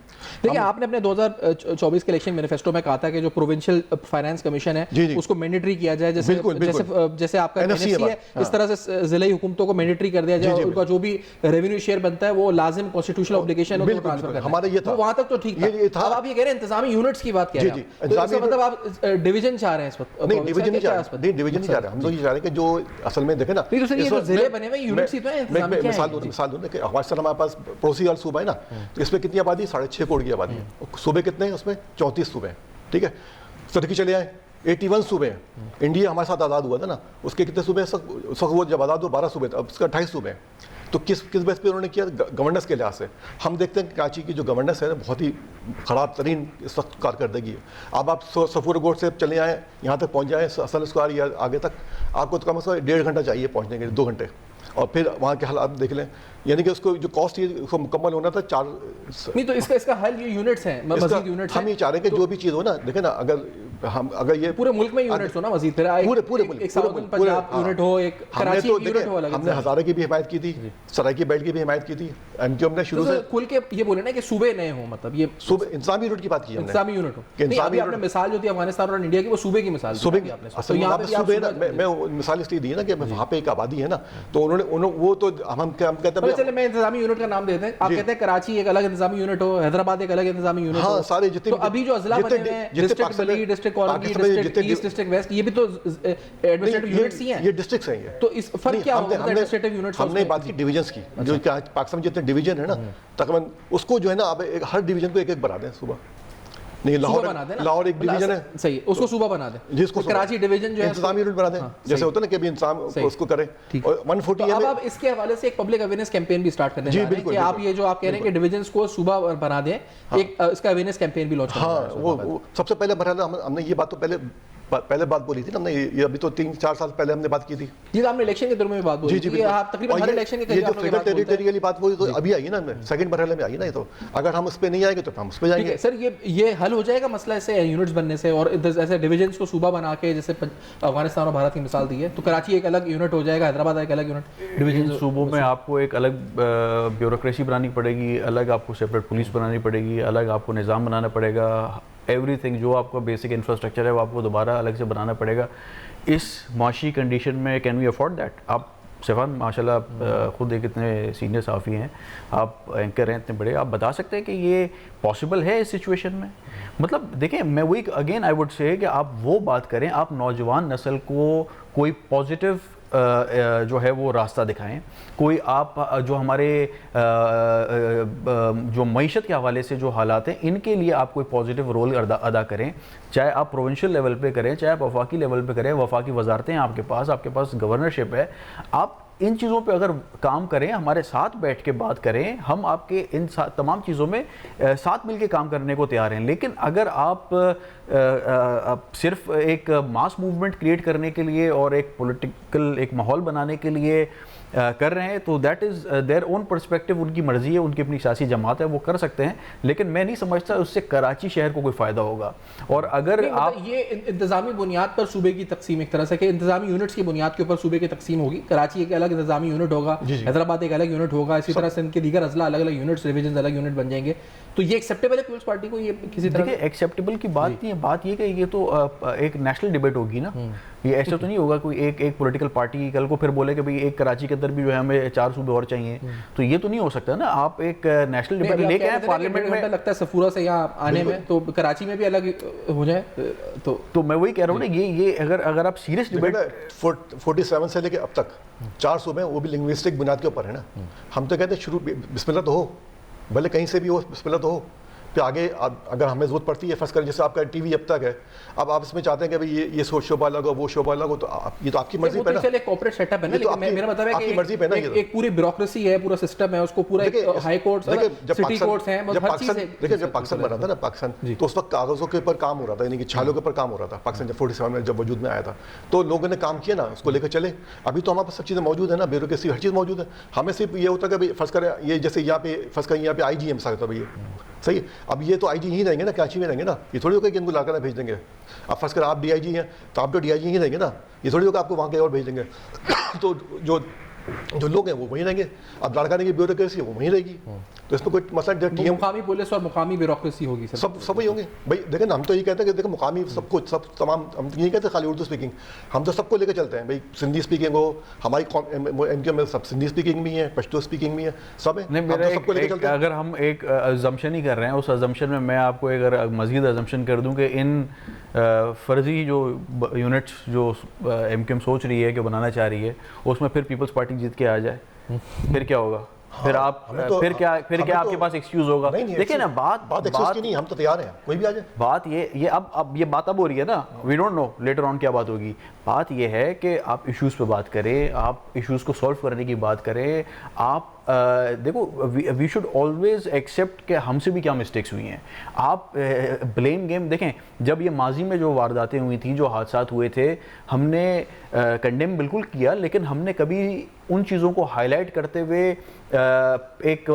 دیکھیں آپ نے اپنے 2024 کے الیکشن مینیفیسٹو میں کہا تھا کہ جو پروونشل فائنانس کمیشن ہے اس کو مینڈیٹری کیا جائے, جیسے آپ کا این ایف سی ہے اس طرح سے ضلعی حکومتوں کو مینڈیٹری کر دیا جائے, اور ان کا جو بھی ریونیو شیئر بنتا ہے وہ لازم کانسٹیٹیوشنل اوبلیگیشن ہے,
ہمارا یہ تھا.
وہاں تک تو ٹھیک تھا. اب آپ یہ کہہ رہے ہیں انتظامی یونٹس کی بات کہہ رہے ہیں, تو اس کا مطلب آپ ڈویژن چاہ رہے ہیں اس وقت؟
نہیں ڈویژن نہیں چاہ رہے, ڈویژن نہیں چاہ رہے. ہم تو یہ چاہ رہے ہیں کہ جو اصل میں دیکھیں نا,
نہیں تو سر یہ جو ضلع بنے ہوئے یونٹس ہی تو ہیں انتظامی.
مثال دوں کہ افغانستان ہمارے پاس پڑوسی والا صوبہ ہے نا, تو اس میں کتنی آبادی؟ 6.5 کروڑ کی آبادی ہے. صوبے کتنے ہیں اس میں؟ 34 صوبے ہیں, ٹھیک ہے. سرکی چلے آئیں 81 صوبے ہیں. انڈیا ہمارے ساتھ آزاد ہوا تھا نا, اس کے کتنے صوبے ہیں اس وقت؟ وہ جب آزاد ہوا 12 صوبے تھے, اب اس کا 28 صوبے ہیں. تو کس بیس پہ انہوں نے کیا؟ گورننس کے لحاظ سے. ہم دیکھتے ہیں کہ کراچی کی جو گورننس ہے بہت ہی خراب ترین اس وقت کارکردگی ہے. اب آپ صفور گوٹ سے چلے آئیں یہاں تک پہنچ جائیں اصل اسکوائر یا آگے تک, آپ کو تو کم از کم 1.5 گھنٹہ چاہیے پہنچنے کے لیے, 2 گھنٹے. اور پھر وہاں کے حالات دیکھ لیں, یعنی کہ اس کو جو کاسٹ ہے اس کو مکمل ہونا تھا 4.
نہیں تو اس کا حل یہ یونٹس ہیں, مزید یونٹس.
ہم یہ چاہ رہے ہیں کہ جو بھی چیز ہو نا, دیکھیں نا, اگر یہ
پورے ملک میں یونٹس ہو نا مزید, پھر
پورے
ایک ساؤتھرن پنجاب یونٹ ہو, ایک کراچی یونٹ ہو.
ہم نے ہزارہ کی بھی حمایت کی تھی, سرائکی بیلٹ کی بھی حمایت کی تھی. ایم کیو ایم نے شروع سے
کھل کے یہ بولے نا کہ صوبے نئے ہوں, مطلب یہ
صوبے انتظامی یونٹ کی بات کی ہم نے,
انتظامی یونٹ ہو. نہیں ابھی آپ نے مثال جو تھی افغانستان اور انڈیا کی, وہ صوبے کی مثال
صوبے کی. اصل میں مثال اس لیے دی ہے نا کہ وہاں پہ ایک آبادی ہے نا, تو انہوں نے وہ تو ہم کہتے ہیں
چلے میں انتظامی یونٹ کا نام دیتے ہیں. آپ کہتے ہیں کراچی ایک الگ انتظامی یونٹ ہو, حیدرآباد ایک الگ انتظامی یونٹ ہو.
ہاں سارے جتنے,
تو ابھی جو اضلاع بنے ہوئے ہیں, ڈسٹرکٹ بلی, district colony, district east, district west, یہ بھی تو ایڈمنسٹریٹو یونٹس ہی ہیں.
یہ ڈسٹرکٹس ہیں یہ.
تو اس فرق کیا ہوگا ایڈمنسٹریٹو یونٹس؟
ہم نے بات کی ڈویژنس کی, جو پاکستان میں جتنے ڈویژن ہے نا تقریباً اس کو جو ہے نا آپ ہر ڈویژن کو ایک بنا دیں صوبہ. نہیں
صوبہ بنا دیں نا,
لاہور ایک ڈویژن ہے,
صحیح, اس کو صوبہ بنا دیں,
جس کو
کراچی ڈویژن جو ہے
انتظامی یونٹ بنا دیں, جیسے ہوتا ہے نا کہ ابھی انتظام اس کو کریں. اور 140
اب آپ اس کے حوالے سے ایک پبلک اویئرنس کیمپین بھی اسٹارٹ کرنے جا رہے ہیں کہ آپ یہ جو آپ کہہ رہے ہیں کہ ڈویژنس کو صوبہ بنا دیں, ایک اس کا اویئرنس کیمپین بھی لانچ کرنا ہے.
ہاں, وہ سب سے پہلے مرحلہ ہم نے یہ بات تو پہلے بات بولی تھی نا ہم نے, یہ ابھی تو 3-4 سال پہلے ہم نے بات کی تھی.
یہ تو آپ نے الیکشن کے دور میں بات بولی تھی, یہ آپ تقریباً ہر الیکشن کے
یہ جو فیڈرل ٹیریٹری والی بات بولی تو ابھی آئی نا, سیکنڈ مرحلے میں آئی نا. یہ تو اگر ہم اس پہ نہیں آئیں گے تو ہم اس پہ جائیں گے.
سر یہ حل ہو جائے گا مسئلہ ایسے یونٹس بننے سے, اور ایسے ڈویژنس کو صوبہ بنا کے, جیسے افغانستان اور بھارت کی مثال دی ہے, تو کراچی ایک الگ یونٹ ہو جائے گا, حیدرآباد ایک الگ یونٹ.
ڈویژن صوبوں میں آپ کو ایک الگ بیوروکریسی بنانی پڑے گی, الگ آپ کو سیپریٹ پولیس بنانی پڑے گی, الگ آپ کو نظام بنانا پڑے گا, ایوری تھنگ جو آپ کو بیسک انفراسٹرکچر ہے وہ آپ کو دوبارہ الگ سے بنانا پڑے گا. اس معاشی کنڈیشن میں کین وی افورڈ دیٹ؟ آپ سیفان ماشاء اللہ خود ایک اتنے سینئر صحافی ہیں, آپ اینکر ہیں اتنے بڑے, آپ بتا سکتے ہیں کہ یہ پاسبل ہے اس سچویشن میں؟ مطلب دیکھیں, میں وہی اگین آئی وڈ سے کہ آپ وہ بات کریں, آپ نوجوان نسل کو کوئی پازیٹیو جو ہے وہ راستہ دکھائیں, کوئی آپ جو ہمارے جو معیشت کے حوالے سے جو حالات ہیں ان کے لیے آپ کوئی پازیٹیو رول ادا کریں, چاہے آپ پروونشل لیول پہ کریں, چاہے آپ وفاقی لیول پہ کریں. وفاقی وزارتیں ہیں آپ کے پاس گورنرشپ ہے, آپ ان چیزوں پہ اگر کام کریں, ہمارے ساتھ بیٹھ کے بات کریں, ہم آپ کے ان تمام چیزوں میں ساتھ مل کے کام کرنے کو تیار ہیں. لیکن اگر آپ صرف ایک ماس موومنٹ کریٹ کرنے کے لیے اور ایک پولیٹیکل ایک ماحول بنانے کے لیے کر رہے ہیں تو that is their own perspective, ان کی مرضی ہے, ان کی اپنی سیاسی جماعت ہے, وہ کر سکتے ہیں. لیکن میں نہیں سمجھتا اس سے کراچی شہر کو کوئی فائدہ ہوگا. اور اگر آپ
یہ انتظامی بنیاد پر صوبے کی تقسیم, ایک طرح سے کہ انتظامی یونٹس کی بنیاد کے اوپر صوبے کی تقسیم ہوگی, کراچی ایک الگ انتظامی یونٹ ہوگا, حیدرآباد ایک الگ یونٹ ہوگا, اسی طرح سے ان کے دیگر اضلاع الگ الگ یونٹس, ڈویژنز الگ یونٹ بن جائیں گے, تو یہ ایکسیپٹیبل ہے پیپلز پارٹی کو؟ یہ کسی طرح
دیکھیں ایکسیپٹیبل کی بات نہیں ہے, بات یہ کہ یہ تو ایک نیشنل ڈیبیٹ ہوگی نا. یہ ایسا تو نہیں ہوگا کوئی ایک پولیٹیکل پارٹی کل کو پھر بولے کہ بھئی ایک کراچی کے اندر بھی جو ہے ہمیں 4 صوبے اور چاہیے, تو یہ تو نہیں ہو سکتا نا. آپ ایک نیشنل ڈیبیٹ لے کے آئے پارلیمنٹ میں,
لگتا ہے صفورہ سے یہاں آنے میں, تو کراچی میں بھی الگ ہو جائے.
تو میں وہی کہہ رہا ہوں نا, یہ اگر آپ سیریس ڈیبیٹ
47 سے لے کے اب تک 4 صوبے وہ بھی لنگوسٹک بنیاد کے اوپر ہے نا. ہم تو کہتے ہیں شروع بسم اللہ تو ہو, بھلے کہیں سے بھی ہو, بسم اللہ تو ہو. پھر آگے اگر ہمیں ضرورت پڑتی ہے فرض کریں جیسے آپ کا ٹی وی اب تک ہے, اب آپ اس میں چاہتے ہیں کہ بھئی یہ شعبہ الگ ہو, وہ شعبہ الگ ہو, تو یہ تو آپ کی مرضی پہ نا.
ایک کارپوریٹ سیٹ اپ ہے نا, لیکن میرا مطلب ہے کہ ایک پوری بیوروکریسی ہے, پورا سسٹم ہے, اس کو پورا ہائی کورٹس, سٹی کورٹس ہیں, ہر چیز ہے.
دیکھیں جب پاکستان بنا تھا نا, پاکستان تو اس وقت کاغذوں کے اوپر کام ہو رہا تھا, یعنی کہ چھالوں کے اوپر کام ہو رہا تھا. پاکستان جب 47 میں جب وجود میں آیا تھا تو لوگوں نے کام کیا نا, اس کو لے کر چلے. ابھی تو ہمارے پاس سب چیزیں موجود ہیں نا, بیوروکریسی ہر چیز موجود ہے. ہمیں صرف یہ ہوتا ہے کہ فرض کریں یہ جیسے یہاں پہ فرض کریں یہاں پہ آئی جی ایم سا تھا بھائی, صحیح. اب یہ تو آئی جی ہی رہیں گے نا, کراچی میں رہیں گے نا, یہ تھوڑی ہوگا کہ ان کو لا کر بھیج دیں گے. اب فرض کر آپ ڈی آئی جی ہیں تو آپ تو ڈی آئی جی ہی رہیں گے نا, یہ تھوڑی ہوگا آپ کو وہاں کہیں اور بھیج دیں گے. تو جو لوگ ہیں وہ وہیں رہیں گے. اب لاڑکانے کی بیوروکریسی وہ وہیں رہے گی. تو اس میں کوئی مسئلہ ٹی ایم
مقامی پولیس اور مقامی بیوروکریسی ہوگی,
سب وہی ہوں گے بھائی. دیکھیں نا, ہم تو یہ کہتے ہیں کہ دیکھیں مقامی سب کچھ سب تمام, ہم نہیں کہتے خالی اردو اسپیکنگ, ہم تو سب کو لے کے چلتے ہیں بھائی. سندھی اسپیکنگ ہو, ہماری ایم کیو میں سب سندھی اسپیکنگ بھی ہیں, پشتو اسپیکنگ بھی ہیں, سب ہیں. سب کو لے کے چلتے ہیں.
اگر ہم ایک ازمپشن ہی کر رہے ہیں, اس ازمپشن میں میں آپ کو اگر مزید ازمپشن کر دوں کہ ان فرضی جو یونٹس جو ایم کیو ایم سوچ رہی ہے کہ بنانا چاہ رہی ہے, اس میں پھر پیپلز پارٹی جیت کے آ جائے, پھر کیا ہوگا؟ پھر آپ پھر کیا آپ کے پاس ایکسکیوز ہوگا؟ دیکھیں نا,
بات ایکسکیوز کی نہیں, ہم تو تیار ہیں, کوئی بھی آ جائے.
بات یہ اب یہ بات اب ہو رہی ہے نا, we don't know later on کیا بات ہوگی. بات یہ ہے کہ آپ ایشوز پہ بات کریں, آپ ایشوز کو سولو کرنے کی بات کریں. آپ دیکھو, وی شوڈ آلویز ایکسیپٹ کہ ہم سے بھی کیا مسٹیکس ہوئی ہیں. آپ بلیم گیم دیکھیں, جب یہ ماضی میں جو وارداتیں ہوئی تھیں, جو حادثات ہوئے تھے, ہم نے کنڈیم بالکل کیا, لیکن ہم نے کبھی ان چیزوں کو ہائی لائٹ کرتے ہوئے ایک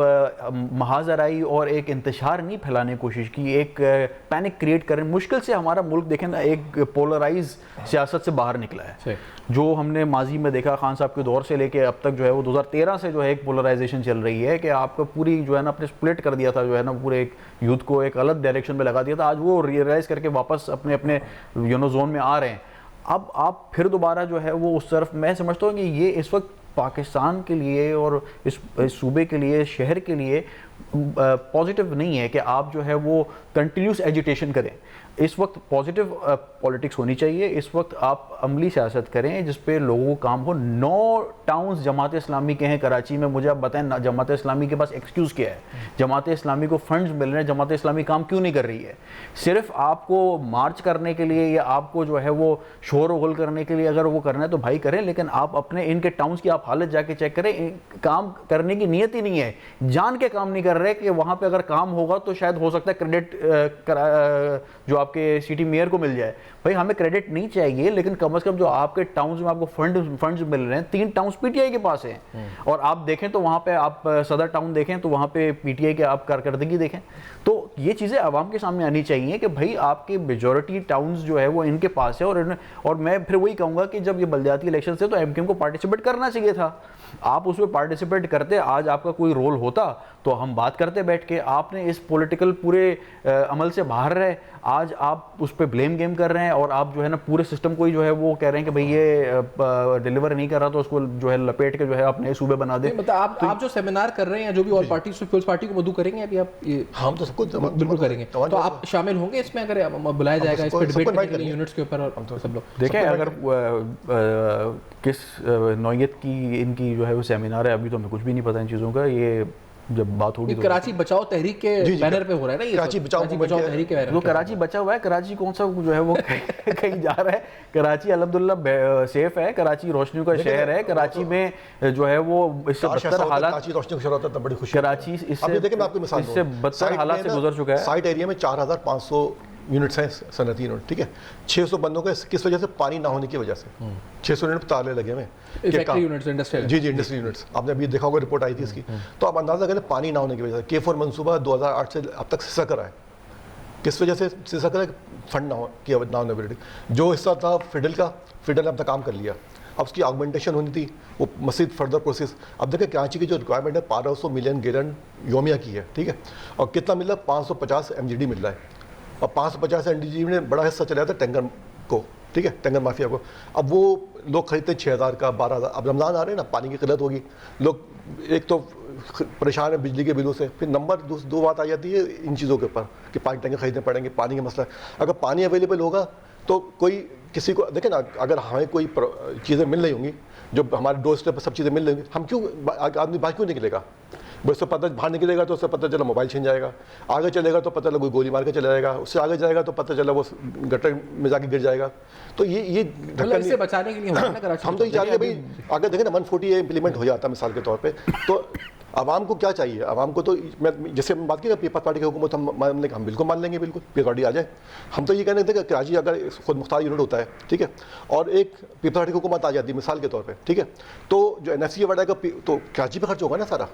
محاذ آرائی اور ایک انتشار نہیں پھیلانے کی کوشش کی, ایک پینک کریٹ کریں. مشکل سے ہمارا ملک دیکھیں نا ایک پولرائز سیاست سے باہر نکلا ہے. جو ہم نے ماضی میں دیکھا خان صاحب کے دور سے لے کے اب تک جو ہے وہ 2013 سے جو ہے ایک پولرائزیشن چل رہی ہے کہ آپ کو پوری جو ہے نا اپنے سپلٹ کر دیا تھا, جو ہے نا پورے ایک یوتھ کو ایک الگ ڈائریکشن میں لگا دیا تھا. آج وہ ریئلائز کر کے واپس اپنے زون میں آ رہے ہیں. اب آپ پھر دوبارہ جو ہے وہ اس طرف, میں سمجھتا ہوں کہ یہ اس وقت پاکستان کے لیے اور اس صوبے کے لیے, شہر کے لیے پازیٹیو نہیں ہے کہ آپ جو ہے وہ کنٹینیوس ایجیٹیشن کریں. اس وقت پازیٹیو پولیٹکس ہونی چاہیے. اس وقت آپ عملی سیاست کریں جس پہ لوگوں کو کام ہو. 9 ٹاؤنز جماعت اسلامی کے ہیں کراچی میں. مجھے آپ بتائیں جماعت اسلامی کے پاس ایکسکیوز کیا ہے؟ جماعت اسلامی کو فنڈز مل رہے ہیں, جماعت اسلامی کام کیوں نہیں کر رہی ہے؟ صرف آپ کو مارچ کرنے کے لیے یا آپ کو جو ہے وہ شور و غل کرنے کے لیے اگر وہ کرنا ہے تو بھائی کریں, لیکن آپ اپنے ان کے ٹاؤنز کی آپ حالت جا کے چیک کریں. کام کرنے کی نیت ہی نہیں ہے, جان کے کام نہیں کر رہے کہ وہاں پہ اگر کام ہوگا تو شاید ہو سکتا ہے کریڈٹ جو آپ کے سٹی میئر کو مل جائے. بھائی ہمیں کریڈٹ نہیں چاہیے, لیکن کم از کم جو آپ کے ٹاؤنز میں آپ کو فنڈز مل رہے ہیں, 3 ٹاؤنز پی ٹی آئی کے پاس ہیں, اور آپ دیکھیں تو وہاں پہ آپ صدر ٹاؤن دیکھیں تو وہاں پہ پی ٹی آئی کے آپ کارکردگی دیکھیں. تو یہ چیزیں عوام کے سامنے آنی چاہیے کہ بھائی آپ کے میجورٹی ٹاؤنز جو ہے وہ ان کے پاس ہے. اور میں پھر وہی کہوں گا کہ جب یہ بلدیاتی الیکشن سے تو ایم کیو ایم کو پارٹیسپیٹ کرنا چاہیے تھا. آپ اس میں پارٹیسپیٹ کرتے, آج آپ کا کوئی رول ہوتا تو ہم بات کرتے بیٹھ کے. آپ نے اس پولیٹیکل پورے عمل سے باہر رہے, آج آپ اس پہ بلیم گیم کر رہے ہیں, اور آپ جو ہے نا پورے سسٹم کو ہی جو ہے وہ کہہ رہے ہیں کہ بھئی یہ ڈیلیور نہیں کر رہا تو اس کو جو ہے لپیٹ کے جو ہے اپنے صوبے بنا دیں.
مطلب آپ جو سیمینار کر رہے ہیں, جو بھی اور پارٹی پیپلز پارٹی کو مدعو کریں گے ابھی آپ؟
ہم تو سب کچھ
بالکل کریں گے. تو آپ شامل ہوں گے اس میں اگر بلایا جائے گا اس پہ ڈیبیٹ کرنے کے لیے یونٹس کے اوپر؟ اور سب لوگ
دیکھیں اگر کس نوعیت کی ان کی جو ہے وہ سیمینار ہے, ابھی تو ہمیں کچھ بھی نہیں پتہ ان چیزوں کا. یہ جب بات ہوگی تو
کراچی بچاؤ تحریک کے بینر پہ ہو رہا ہے نا یہ,
کراچی بچاؤ
تحریک کے بینر.
تو کراچی بچا ہوا ہے, کراچی کون سا جو ہے وہ کہیں جا رہا ہے. کراچی الحمدللہ سیف ہے, کراچی روشنیوں کا شہر ہے. کراچی میں جو ہے وہ اس سے بدتر حالات,
کراچی روشنی کا شہر ہوتا ہے, بڑی خوشی.
کراچی اس سے بدتر حالات سے گزر چکا ہے.
سائٹ ایریا میں 4500 یونٹس ہیں صنعتی یونٹ, ٹھیک ہے. 600 بندوں کا کس وجہ سے؟ پانی نہ ہونے کی وجہ سے 600 یونٹ تالے لگے ہوئے ہیں. جی انڈسٹری یونٹس, آپ نے ابھی دیکھا ہوگا رپورٹ آئی تھی اس کی. تو آپ اندازہ کریں پانی نہ ہونے کی وجہ سے. K4 منصوبہ 2008 سے اب تک سسا کرا ہے. کس وجہ سے سسا کرا ہے؟ فنڈ نہ ہونے کی. جو حصہ تھا فیڈل نے اپنا کام کر لیا. اب اس کی آگمنٹیشن ہونی تھی, وہ مزید فردر پروسیس. اب دیکھیں کراچی کی جو ریکوائرمنٹ ہے 1200 ملین گیلن یومیہ کی ہے, ٹھیک ہے. اور کتنا مل رہا ہے؟ 550 MGD مل رہا ہے. اور 550 MGD میں بڑا حصہ چلا جاتا ہے ٹینکر کو, ٹھیک ہے, ٹینکر مافیا کو. اب وہ لوگ خریدتے ہیں 6000 کا, 12000. اب رمضان آ رہے ہیں نا, پانی کی قلت ہوگی, لوگ ایک تو پریشان ہیں بجلی کے بلوں سے, پھر نمبر 2 بات آ جاتی ہے ان چیزوں کے اوپر کہ پانی ٹینکر خریدنے پڑیں گے. پانی کا مسئلہ, اگر پانی اویلیبل ہوگا تو کوئی کسی کو دیکھیں نا, اگر ہمیں کوئی چیزیں مل رہی ہوں گی, جو ہمارے ڈور اسٹیپ پر سب چیزیں مل رہی ہوں گی, ہم کیوں آدمی باہر کیوں نکلے گا؟ بس سے پتہ باہر نکلے گا تو اس سے پتہ چلا موبائل چھین جائے گا, آگے چلے گا تو پتہ چلا کوئی گولی مار کے چلا جائے گا, اس سے آگے جائے گا تو پتہ چلا وہ گٹر میں جا کے گر جائے گا. تو یہ
اس سے بچانے کے لیے
ہم تو یہ چاہتے ہیں بھائی اگر دیکھیں نا 140 امپلیمنٹ ہو جاتا ہے مثال کے طور پہ, تو عوام کو کیا چاہیے؟ عوام کو تو جیسے ہم بات کی نا پیپلز پارٹی کی حکومت, ہم بالکل مان لیں گے, بالکل پیپلز پارٹی آ جائے. ہم تو یہ کہنے تھے کہ کراچی اگر خود مختار یونٹ ہوتا ہے, ٹھیک ہے, اور ایک پیپلز پارٹی کی حکومت آ جاتی ہے مثال کے طور پہ, ٹھیک ہے, تو جو NFC ایوارڈ آئے گا تو کراچی پہ خرچ ہوگا نا سارا.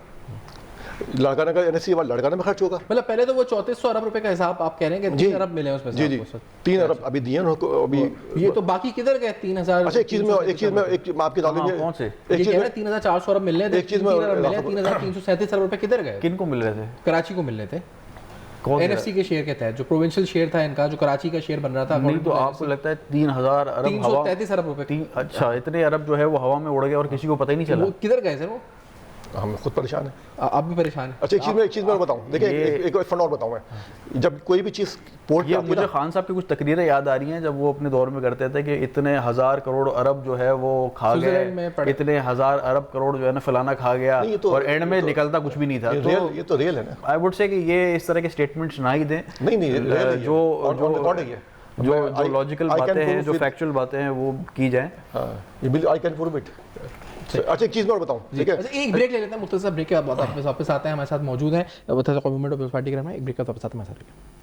لڑکانے کا NSC ایوارڈ لڑکانے میں خرچ ہوگا.
مطلب پہلے تو وہ 3400 ارب روپے کا حساب آپ کہہ رہے ہیں کہ 3 ارب ملے ہیں اس میں.
جی 3 ارب ابھی دیے ہیں. ابھی
یہ تو باقی کدھر گئے 3000؟
اچھا ایک چیز میں آپ کی تعلیم
کون سے
یہ کہہ رہے 3400 ارب مل رہے تھے,
ایک چیز میں
3337 ارب روپے کدھر گئے؟
کن کو مل رہے تھے؟
کراچی کو مل رہے تھے NFC کے شیئر کے تحت, جو پروونشل شیئر تھا ان کا, جو کراچی کا شیئر بن رہا تھا.
نہیں تو آپ کو لگتا ہے 3000 ارب
333 ارب روپے.
اچھا اتنے ارب جو ہے وہ ہوا میں اڑ گئے اور کسی کو پتہ ہی نہیں چلا.
وہ کدھر گئے سر؟ وہ
ہم خود پریشان ہیں.
آپ بھی پریشان ہیں.
اچھا ایک چیز میں بتاؤں, دیکھیں ایک فن اور بتاؤں میں, جب کوئی بھی چیز پورٹ
یہ مجھے خان صاحب کی کچھ تقریریں یاد آ رہی ہیں جب وہ اپنے دور میں کرتے تھے کہ اتنے 1000 کروڑ ارب جو ہے وہ کھا گئے, اتنے 1000 ارب کروڑ جو ہے نا فلانا کھا گیا, اور اینڈ میں نکلتا کچھ بھی نہیں تھا.
یہ تو ریل ہے نا.
آئی وڈ سے کہ یہ اس طرح کے اسٹیٹمنٹس نہ ہی دیں.
نہیں
جو لاجیکل باتیں ہیں, جو فیکچوئل باتیں ہیں وہ کی جائیں.
I can prove it. اچھا ایک چیز میں اور بتاؤں, ٹھیک ہے,
ایک بریک لے لیتے ہیں, مختصر بریک کے بعد واپس آتے ہیں. ہمارے ساتھ موجود ہیں قومی موومنٹ آف پیپلز پارٹی کے رہنما. ایک بریک کے بعد واپس آتے ہیں ہمارے ساتھ.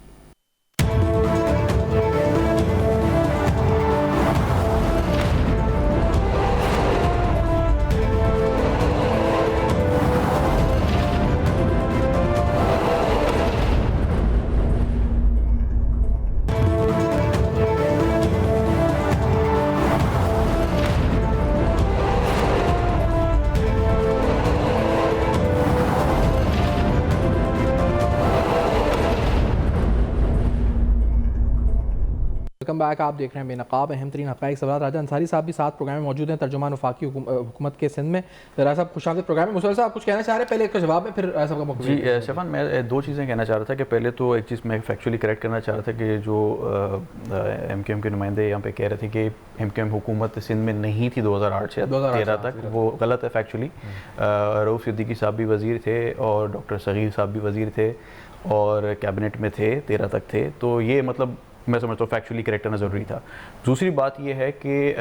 Welcome back. آپ دیکھ رہے ہیں بے نقاب اہم ترین حقائق سوالات. راجہ انصاری صاحب بھی ساتھ پروگرام میں موجود ہیں, ترجمان وفاقی حکومت کے سندھ میں. راجہ صاحب خوش آمدید پروگرام میں. مصور صاحب کچھ کہنا چاہ رہے ہیں پہلے ایک کا جواب میں, پھر راجہ صاحب کا موقع.
جی شفان, میں دو چیزیں کہنا چاہ رہا تھا کہ پہلے تو ایک چیز میں فیکچولی کریکٹ کرنا چاہ رہا تھا کہ جو ایم کیو ایم کے نمائندے یہاں پہ کہہ رہے تھے کہ ایم کیو ایم حکومت سندھ میں نہیں تھی 2008 سے 2013 تک, وہ غلط ہے فیکچولی. رؤوف صدیقی صاحب بھی وزیر تھے اور ڈاکٹر صغیر صاحب بھی وزیر تھے اور کیبنٹ میں تھے, 13 تک تھے. تو یہ مطلب میں سمجھتا ہوں فیکچولی کریکٹ کرنا ضروری تھا. دوسری بات یہ ہے کہ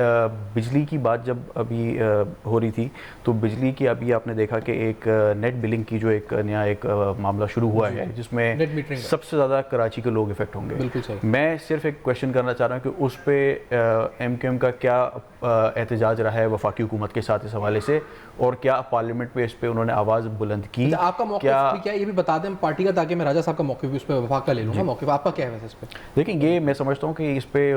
بجلی کی بات جب ابھی ہو رہی تھی تو بجلی کی ابھی آپ نے دیکھا کہ ایک نیٹ بلنگ کی جو ایک نیا ایک معاملہ شروع ہوا ہے جس میں سب سے زیادہ کراچی کے لوگ افیکٹ ہوں گے. میں صرف ایک کویشچن کرنا چاہ رہا ہوں کہ اس پہ ایم کیو ایم کا کیا احتجاج رہا ہے وفاقی حکومت کے ساتھ اس حوالے سے, اور کیا پارلیمنٹ میں اس پہ انہوں نے آواز بلند کی؟
آپ کا موقف کیا یہ بھی بتا دیں پارٹی کا, تاکہ میں راجہ صاحب کا موقف بھی اس پہ وفاق کا لے لوں گا. موقف آپ کا کیا ہے ویسے اس پہ؟
دیکھیں یہ میں سمجھتا ہوں کہ اس پہ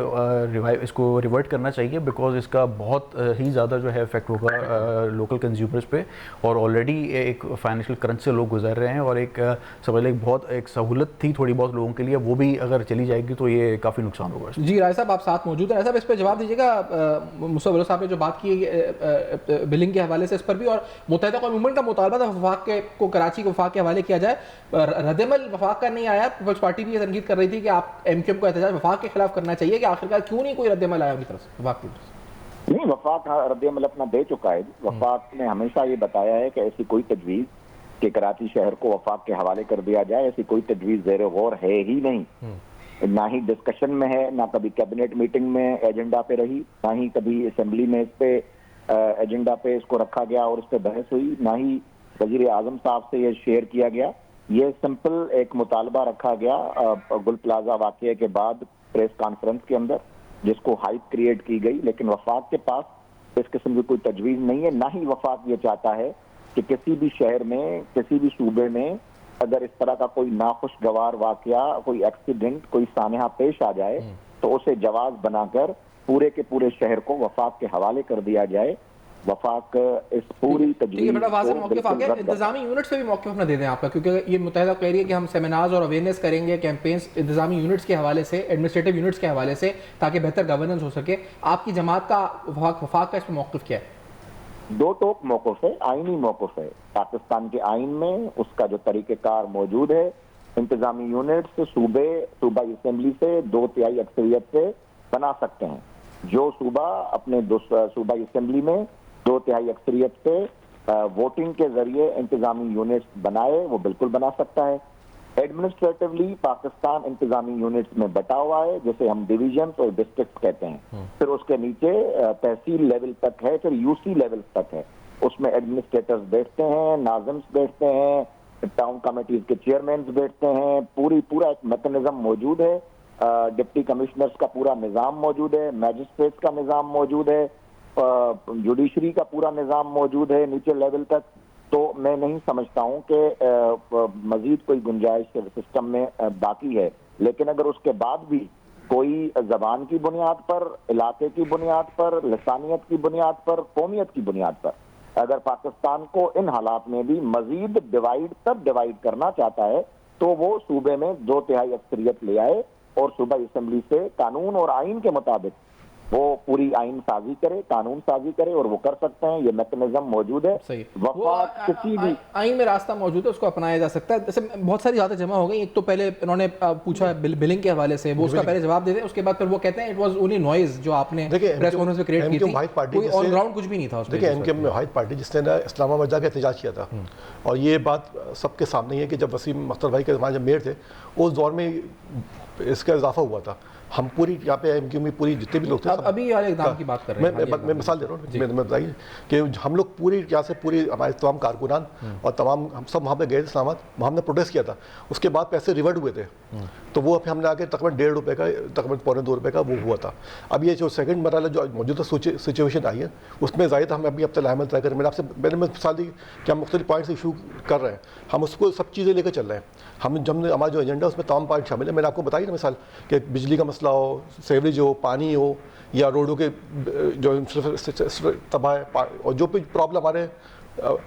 اس کو ریورٹ کرنا چاہیے, بیکاز اس کا بہت ہی زیادہ جو ہے افیکٹ ہوگا لوکل کنزیومرز پہ, اور آلریڈی ایک فائنینشیل کرنچ سے لوگ گزر رہے ہیں, اور ایک سمجھ لیں بہت ایک سہولت تھی تھوڑی بہت لوگوں کے لیے, وہ بھی اگر چلی جائے گی تو یہ کافی نقصان ہوگا.
جی راجہ صاحب آپ ساتھ موجود ہیں. راجہ صاحب اس پہ جواب دیجیے گا. مصور صاحب نے جو بات کی ہے بلنگ کے حوالے سے اس پر بھی, اور متحدہ قومی موومنٹ کا مطالبہ تھا وفاق کو کراچی کو وفاق کے حوالے کیا جائے, رد عمل وفاق کا نہیں آیا. پیپلز پارٹی بھی یہ تنقید کر رہی تھی کہ آپ ایم کیو ایم کو احتجاج وفاق کے خلاف کرنا چاہیے, کہ آخرکار کیوں نہیں کوئی رد عمل آیا ان کی طرف سے وفاق کی طرف سے؟
نہیں, وفاق رد عمل اپنا دے چکا ہے. وفاق نے ہمیشہ یہ بتایا ہے کہ ایسی کوئی تجویز کہ کراچی شہر کو وفاق کے حوالے کر دیا جائے, ایسی کوئی تجویز زیر غور ہے ہی نہیں. نہ ہی ڈسکشن میں ہے, نہ کبھی کیبنٹ میٹنگ میں ایجنڈا پہ رہی, نہ ہی کبھی اسمبلی میں اس پہ ایجنڈا پہ اس کو رکھا گیا اور اس پہ بحث ہوئی, نہ ہی وزیر اعظم صاحب سے یہ شیئر کیا گیا. یہ سمپل ایک مطالبہ رکھا گیا گل پلازا واقعے کے بعد پریس کانفرنس کے اندر, جس کو ہائپ کریٹ کی گئی. لیکن وفاق کے پاس اس قسم کی کوئی تجویز نہیں ہے. نہ ہی وفاق یہ چاہتا ہے کہ کسی بھی شہر میں, کسی بھی صوبے میں اگر اس طرح کا کوئی ناخوشگوار واقعہ, کوئی ایکسیڈنٹ, کوئی سانحہ پیش آ جائے تو اسے جواز بنا کر پورے کے پورے شہر کو وفاق کے حوالے کر دیا جائے. وفاق اس پوری تجویز
بڑا واضح موقف آ گیا. انتظامی یونٹ سے بھی موقف اپنا دے دیں آپ کا, کیونکہ یہ متحدہ کہہ رہی ہے کہ ہم سیمینارز اور اویئرنیس کریں گے, کیمپینز انتظامی یونٹس کے حوالے سے, ایڈمنسٹریٹو یونٹس کے حوالے سے, تاکہ بہتر گورننس ہو سکے. آپ کی جماعت کا وفاق کا اس پہ موقف کیا ہے؟
دو ٹوک موقف ہے, آئینی موقف ہے. پاکستان کے آئین میں اس کا جو طریقہ کار موجود ہے, انتظامی یونٹس صوبائی اسمبلی سے 2/3 اکثریت سے بنا سکتے ہیں. جو صوبہ اپنے صوبائی اسمبلی میں 2/3 اکثریت سے ووٹنگ کے ذریعے انتظامی یونٹس بنائے, وہ بالکل بنا سکتا ہے. ایڈمنسٹریٹولی پاکستان انتظامی یونٹس میں بٹا ہوا ہے, جسے ہم ڈویژنز اور ڈسٹرکٹ کہتے ہیں. پھر اس کے نیچے تحصیل لیول تک ہے, پھر یو سی لیول تک ہے. اس میں ایڈمنسٹریٹرز بیٹھتے ہیں, ناظمز بیٹھتے ہیں, ٹاؤن کمیٹیز کے چیئرمینز بیٹھتے ہیں. پورا ایک میکنزم موجود ہے. ڈپٹی کمشنرز کا پورا نظام موجود ہے, میجسٹریٹس کا نظام موجود ہے, جوڈیشری کا پورا نظام موجود ہے نیچے لیول تک. تو میں نہیں سمجھتا ہوں کہ مزید کوئی گنجائش سسٹم میں باقی ہے. لیکن اگر اس کے بعد بھی کوئی زبان کی بنیاد پر, علاقے کی بنیاد پر, لسانیت کی بنیاد پر, قومیت کی بنیاد پر اگر پاکستان کو ان حالات میں بھی مزید ڈیوائیڈ کرنا چاہتا ہے, تو وہ صوبے میں 2/3 اکثریت لے آئے اور صوبائی اسمبلی سے قانون اور آئین کے مطابق وہ پوری آئین سازی کرے, قانون سازی کرے, اور وہ کر سکتے ہیں. یہ میکنزم موجود ہے.
وفاق کسی بھی آئین میں راستہ موجود ہے, اس کو اپنایا جا سکتا ہے. جیسے بہت ساری باتیں جمع ہو گئی. ایک تو پہلے انہوں نے پوچھا بلنگ کے حوالے سے, وہ اس کا پہلے جواب دے دیں, اس کے بعد پھر وہ کہتے ہیں اٹ واز اونلی نوائز جو آپ نے پریس کانفرنس میں کریٹ کی تھی, کوئی آن گراؤنڈ کچھ بھی نہیں تھا اس میں.
دیکھیں ایم کیو ایم واحد پارٹی جس نے اسلام آباد جا کے احتجاج کیا تھا, اور یہ بات سب کے سامنے ہے کہ جب وسیم اختر بھائی کے زمانے جب میئر تھے, اس دور میں اس کا اضافہ ہوا تھا. ہم پوری یہاں پہ ایم کیو میں پوری جتنے بھی لوگ تھے,
ابھی والے اقدام کی بات کر رہے ہیں,
میں مثال دے رہا ہوں, میں بتائیے کہ ہم لوگ پوری یہاں سے پوری ہمارے تمام کارکنان اور تمام ہم سب وہاں پہ گئے تھے اسلام آباد, وہاں ہم نے پروٹیسٹ کیا تھا. اس کے بعد پیسے ریورٹ ہوئے تھے, تو وہ ہم نے آ کے تقریباً ₹1.5 کا, تقریباً ₹1.25 کا وہ ہوا تھا. اب یہ جو سیکنڈ مرحلہ جو موجودہ سچویشن آئی ہے, اس میں ظاہر ہم ابھی اب تک عمل طے کریں. میں نے مثال دی کہ ہم مختلف پوائنٹس ایشو کر رہے ہیں, ہم اس کو سب چیزیں لے کر چل رہے ہیں. ہمارا جو ایجنڈا اس میں تمام پوائنٹ شامل ہے. میں نے آپ کو بتائی نا مثال کہ بجلی کا مسئلہ ہو, سیوریج ہو, پانی ہو, یا روڈوں کے جو تباہ ہے, اور جو بھی پرابلم آ رہے ہیں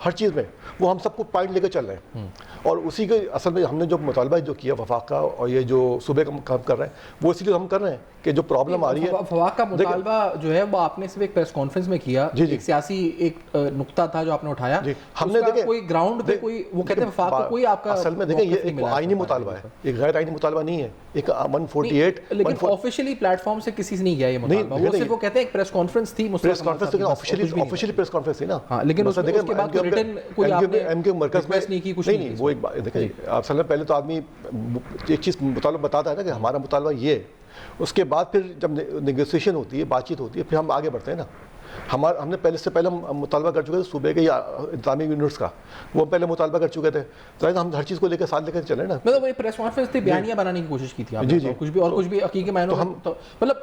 ہر چیز میں وہ ہم سب کو پوائنٹ لے کے چل رہے ہیں. اور اسی کے اصل میں ہم نے جو مطالبہ جو کیا وفاق کا اور یہ جو صوبے کا کام کر رہے ہیں وہ اسی لیے ہم کر رہے ہیں کہ جو پرابلم آ رہی ہے.
وفاق کا مطالبہ جو ہے وہ آپ نے صرف ایک پریس کانفرنس میں کیا, ایک سیاسی ایک نقطہ تھا جو آپ نے اٹھایا,
ہم نے دیکھیں
کوئی گراؤنڈ پہ کوئی وہ کہتے ہیں وفاق کو کوئی آپ کا
اصل میں دیکھیں یہ ایک آئینی مطالبہ ہے, ایک غیر آئینی مطالبہ نہیں ہے. ایک 148
لیکن آفیشیلی پلیٹ فارم سے کسی سے نہیں گیا یہ مطالبہ, وہ صرف وہ کہتے ہیں ایک پریس کانفرنس تھی,
پریس کانفرنس لیکن آفیشیلی پریس کانفرنس تھی نا.
ہاں لیکن اس کے بعد ریٹن کوئی آپ نے
ایم کے مرکز میں
نہیں کی, کچھ نہیں.
وہ ایک بات دیکھیں اصل میں پہلے تو آدمی ایک چیز مطالبہ بتاتا ہے نا کہ ہمارا مطالبہ یہ ہے, اس کے بعد پھر جب نیگوسیشن ہوتی ہے, بات چیت ہوتی ہے, پھر ہم آگے بڑھتے ہیں نا. ہم نے پہلے سے پہلے مطالبہ کر چکے تھے صوبے کے یا انتظامی یونٹس کا, وہ پہلے مطالبہ کر چکے تھے, ظاہر ہم ہر چیز کو لے کے ساتھ لے کر چلے نا.
مطلب وہ پریس کانفرنس تھی, بیانیہ بنانے کی کوشش کی تھی آپ نے, کچھ بھی اور کچھ بھی حقیقی معنوں میں مطلب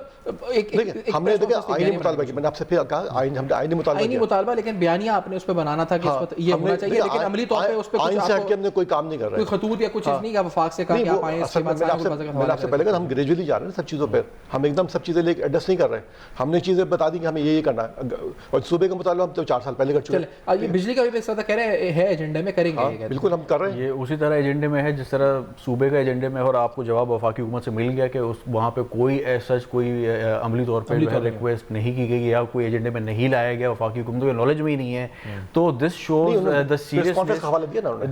ہم نے دیکھا آئینی مطالبہ کیا, میں نے آپ سے پھر کہا آئینی
مطالبہ, لیکن بیانیہ آپ نے اس پہ بنانا تھا کہ یہ ہونا چاہیے, لیکن عملی طور پہ اس پہ
آئین سے ہٹ کے ہم نے کوئی کام نہیں کر رہے,
کوئی خطوط یا کچھ چیز نہیں کہ وفاق سے کہا کہ آپ آئیں.
میں نے آپ سے پہلے کہا ہم گریجولی جا رہے ہیں سب چیزوں پہ, ہم ایک دم سب چیزیں لے کے ایڈجسٹ نہیں کر رہے. ہم نے چیزیں بتا دی کہ ہمیں یہ کرنا ہے, اور صوبے کا مطالبہ ہم تو 4 سال پہلے کر چکے ہیں.
یہ بجلی کا بھی پیسہ کہہ رہے ہیں ایجنڈے میں کریں گے,
بالکل ہم کر رہے ہیں.
یہ اسی طرح ایجنڈے میں ہے جس طرح صوبے کا ایجنڈے میں, اور آپ کو جواب وفاقی حکومت سے مل گیا کہ وہاں پہ کوئی ایسا کوئی عملی طور پہ ریکویسٹ نہیں کی گئی یا کوئی ایجنڈے میں نہیں لایا گیا, وفاقی حکومت کو نالج میں ہی نہیں ہے. تو دس شوز دا سیریسنس.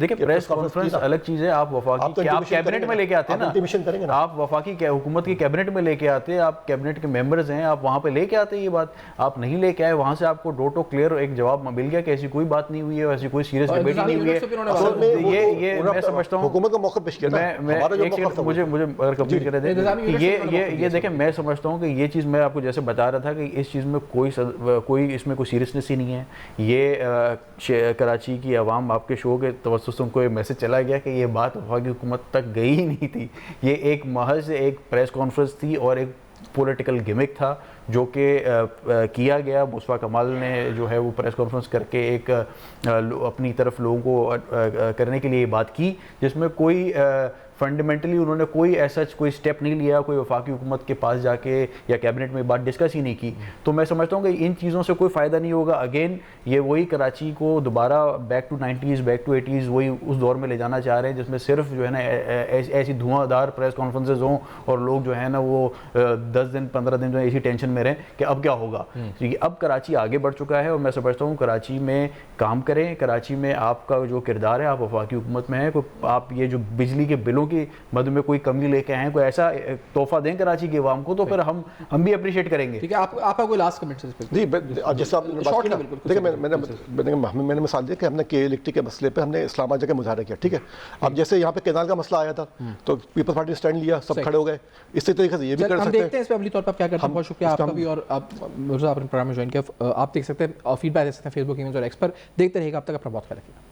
دیکھیں پریس کانفرنس الگ چیز ہے, آپ وفاقی آپ کیبنٹ میں لے کے آتے ہیں نا, آپ وفاقی حکومت کی کیبنٹ میں لے کے آتے, آپ کیبنٹ کے ممبرز ہیں, آپ وہاں پہ لے کے آتے, یہ بات آپ نہیں لے کے آئے, وہاں سے آپ کو ڈوٹ و کلیئر ایک جواب مل گیا کہ ایسی کوئی بات نہیں ہوئی ہے, ایسی کوئی سیریس ڈیبیٹ نہیں ہوئی ہے. یہ میں سمجھتا ہوں
حکومت کا موقع پیش کیا,
مجھے اگر کمپلیٹ کرے دیں, یہ دیکھیں میں سمجھتا ہوں کہ یہ چیز میں آپ کو جیسے بتا رہا تھا کہ اس چیز میں کوئی اس میں کوئی سیریسنس ہی نہیں ہے. یہ کراچی کی عوام آپ کے شو کے توسط سے ان کو یہ میسج چلا گیا کہ یہ بات وفاقی حکومت تک گئی ہی نہیں تھی, یہ ایک محض ایک پریس کانفرنس تھی اور ایک پولیٹیکل گمک تھا جو کہ کیا گیا. مصطفیٰ کمال نے جو ہے وہ پریس کانفرنس کر کے ایک اپنی طرف لوگوں کو کرنے کے لیے یہ بات کی, جس میں کوئی فنڈامنٹلی انہوں نے کوئی ایسا کوئی سٹیپ نہیں لیا, کوئی وفاقی حکومت کے پاس جا کے یا کیبنٹ میں بات ڈسکس ہی نہیں کی. تو میں سمجھتا ہوں کہ ان چیزوں سے کوئی فائدہ نہیں ہوگا. اگین یہ وہی کراچی کو دوبارہ back to 90s back to 80s وہی اس دور میں لے جانا چاہ رہے ہیں جس میں صرف جو ہے نا ایسی دھواں دھار پریس کانفرنسز ہوں اور لوگ جو ہے نا وہ 10 دن 15 دن جو ہے اسی ٹینشن میں رہیں کہ اب کیا ہوگا. کیونکہ اب کراچی آگے بڑھ چکا ہے, اور میں سمجھتا ہوں کراچی میں کام کریں, کراچی میں آپ کا جو کردار ہے, آپ وفاقی حکومت میں ہیں, آپ یہ جو بجلی کے بلوں کی مد میں کوئی کمی لے کے آئیں, کوئی ایسا تحفہ دیں کراچی کی عوام کو, تو پھر ہم بھی اپریشیٹ کریں گے.
ٹھیک ہے, آپ کا کوئی لاسٹ کمنٹ ہے؟
جی جیسا آپ نے بات کی نا, دیکھیں میں نے مثال دی کہ ہم نے کے الیکٹرک کے مسئلے پہ ہم نے اسلام آباد جگہ مظاہرہ کیا, ٹھیک ہے. اب جیسے یہاں پہ کینال کا مسئلہ آیا تھا تو پیپلز پارٹی نے اسٹینڈ لیا, سب کھڑے ہو گئے, اسی طریقے سے یہ بھی کر سکتے ہیں.
ہم دیکھتے ہیں اس پہ عملی طور پر کیا کرتے ہیں. بہت شکریہ آپ کا بھی, اور آپ مرزا اپنے پروگرام میں جوائن کیا. آپ دیکھ سکتے ہیں فیڈ بیک دے سکتے ہیں فیس بک, ای میل اور ایکس پر. دیکھتے رہیے گا, اب تک اپنا بہت خیال رکھیے.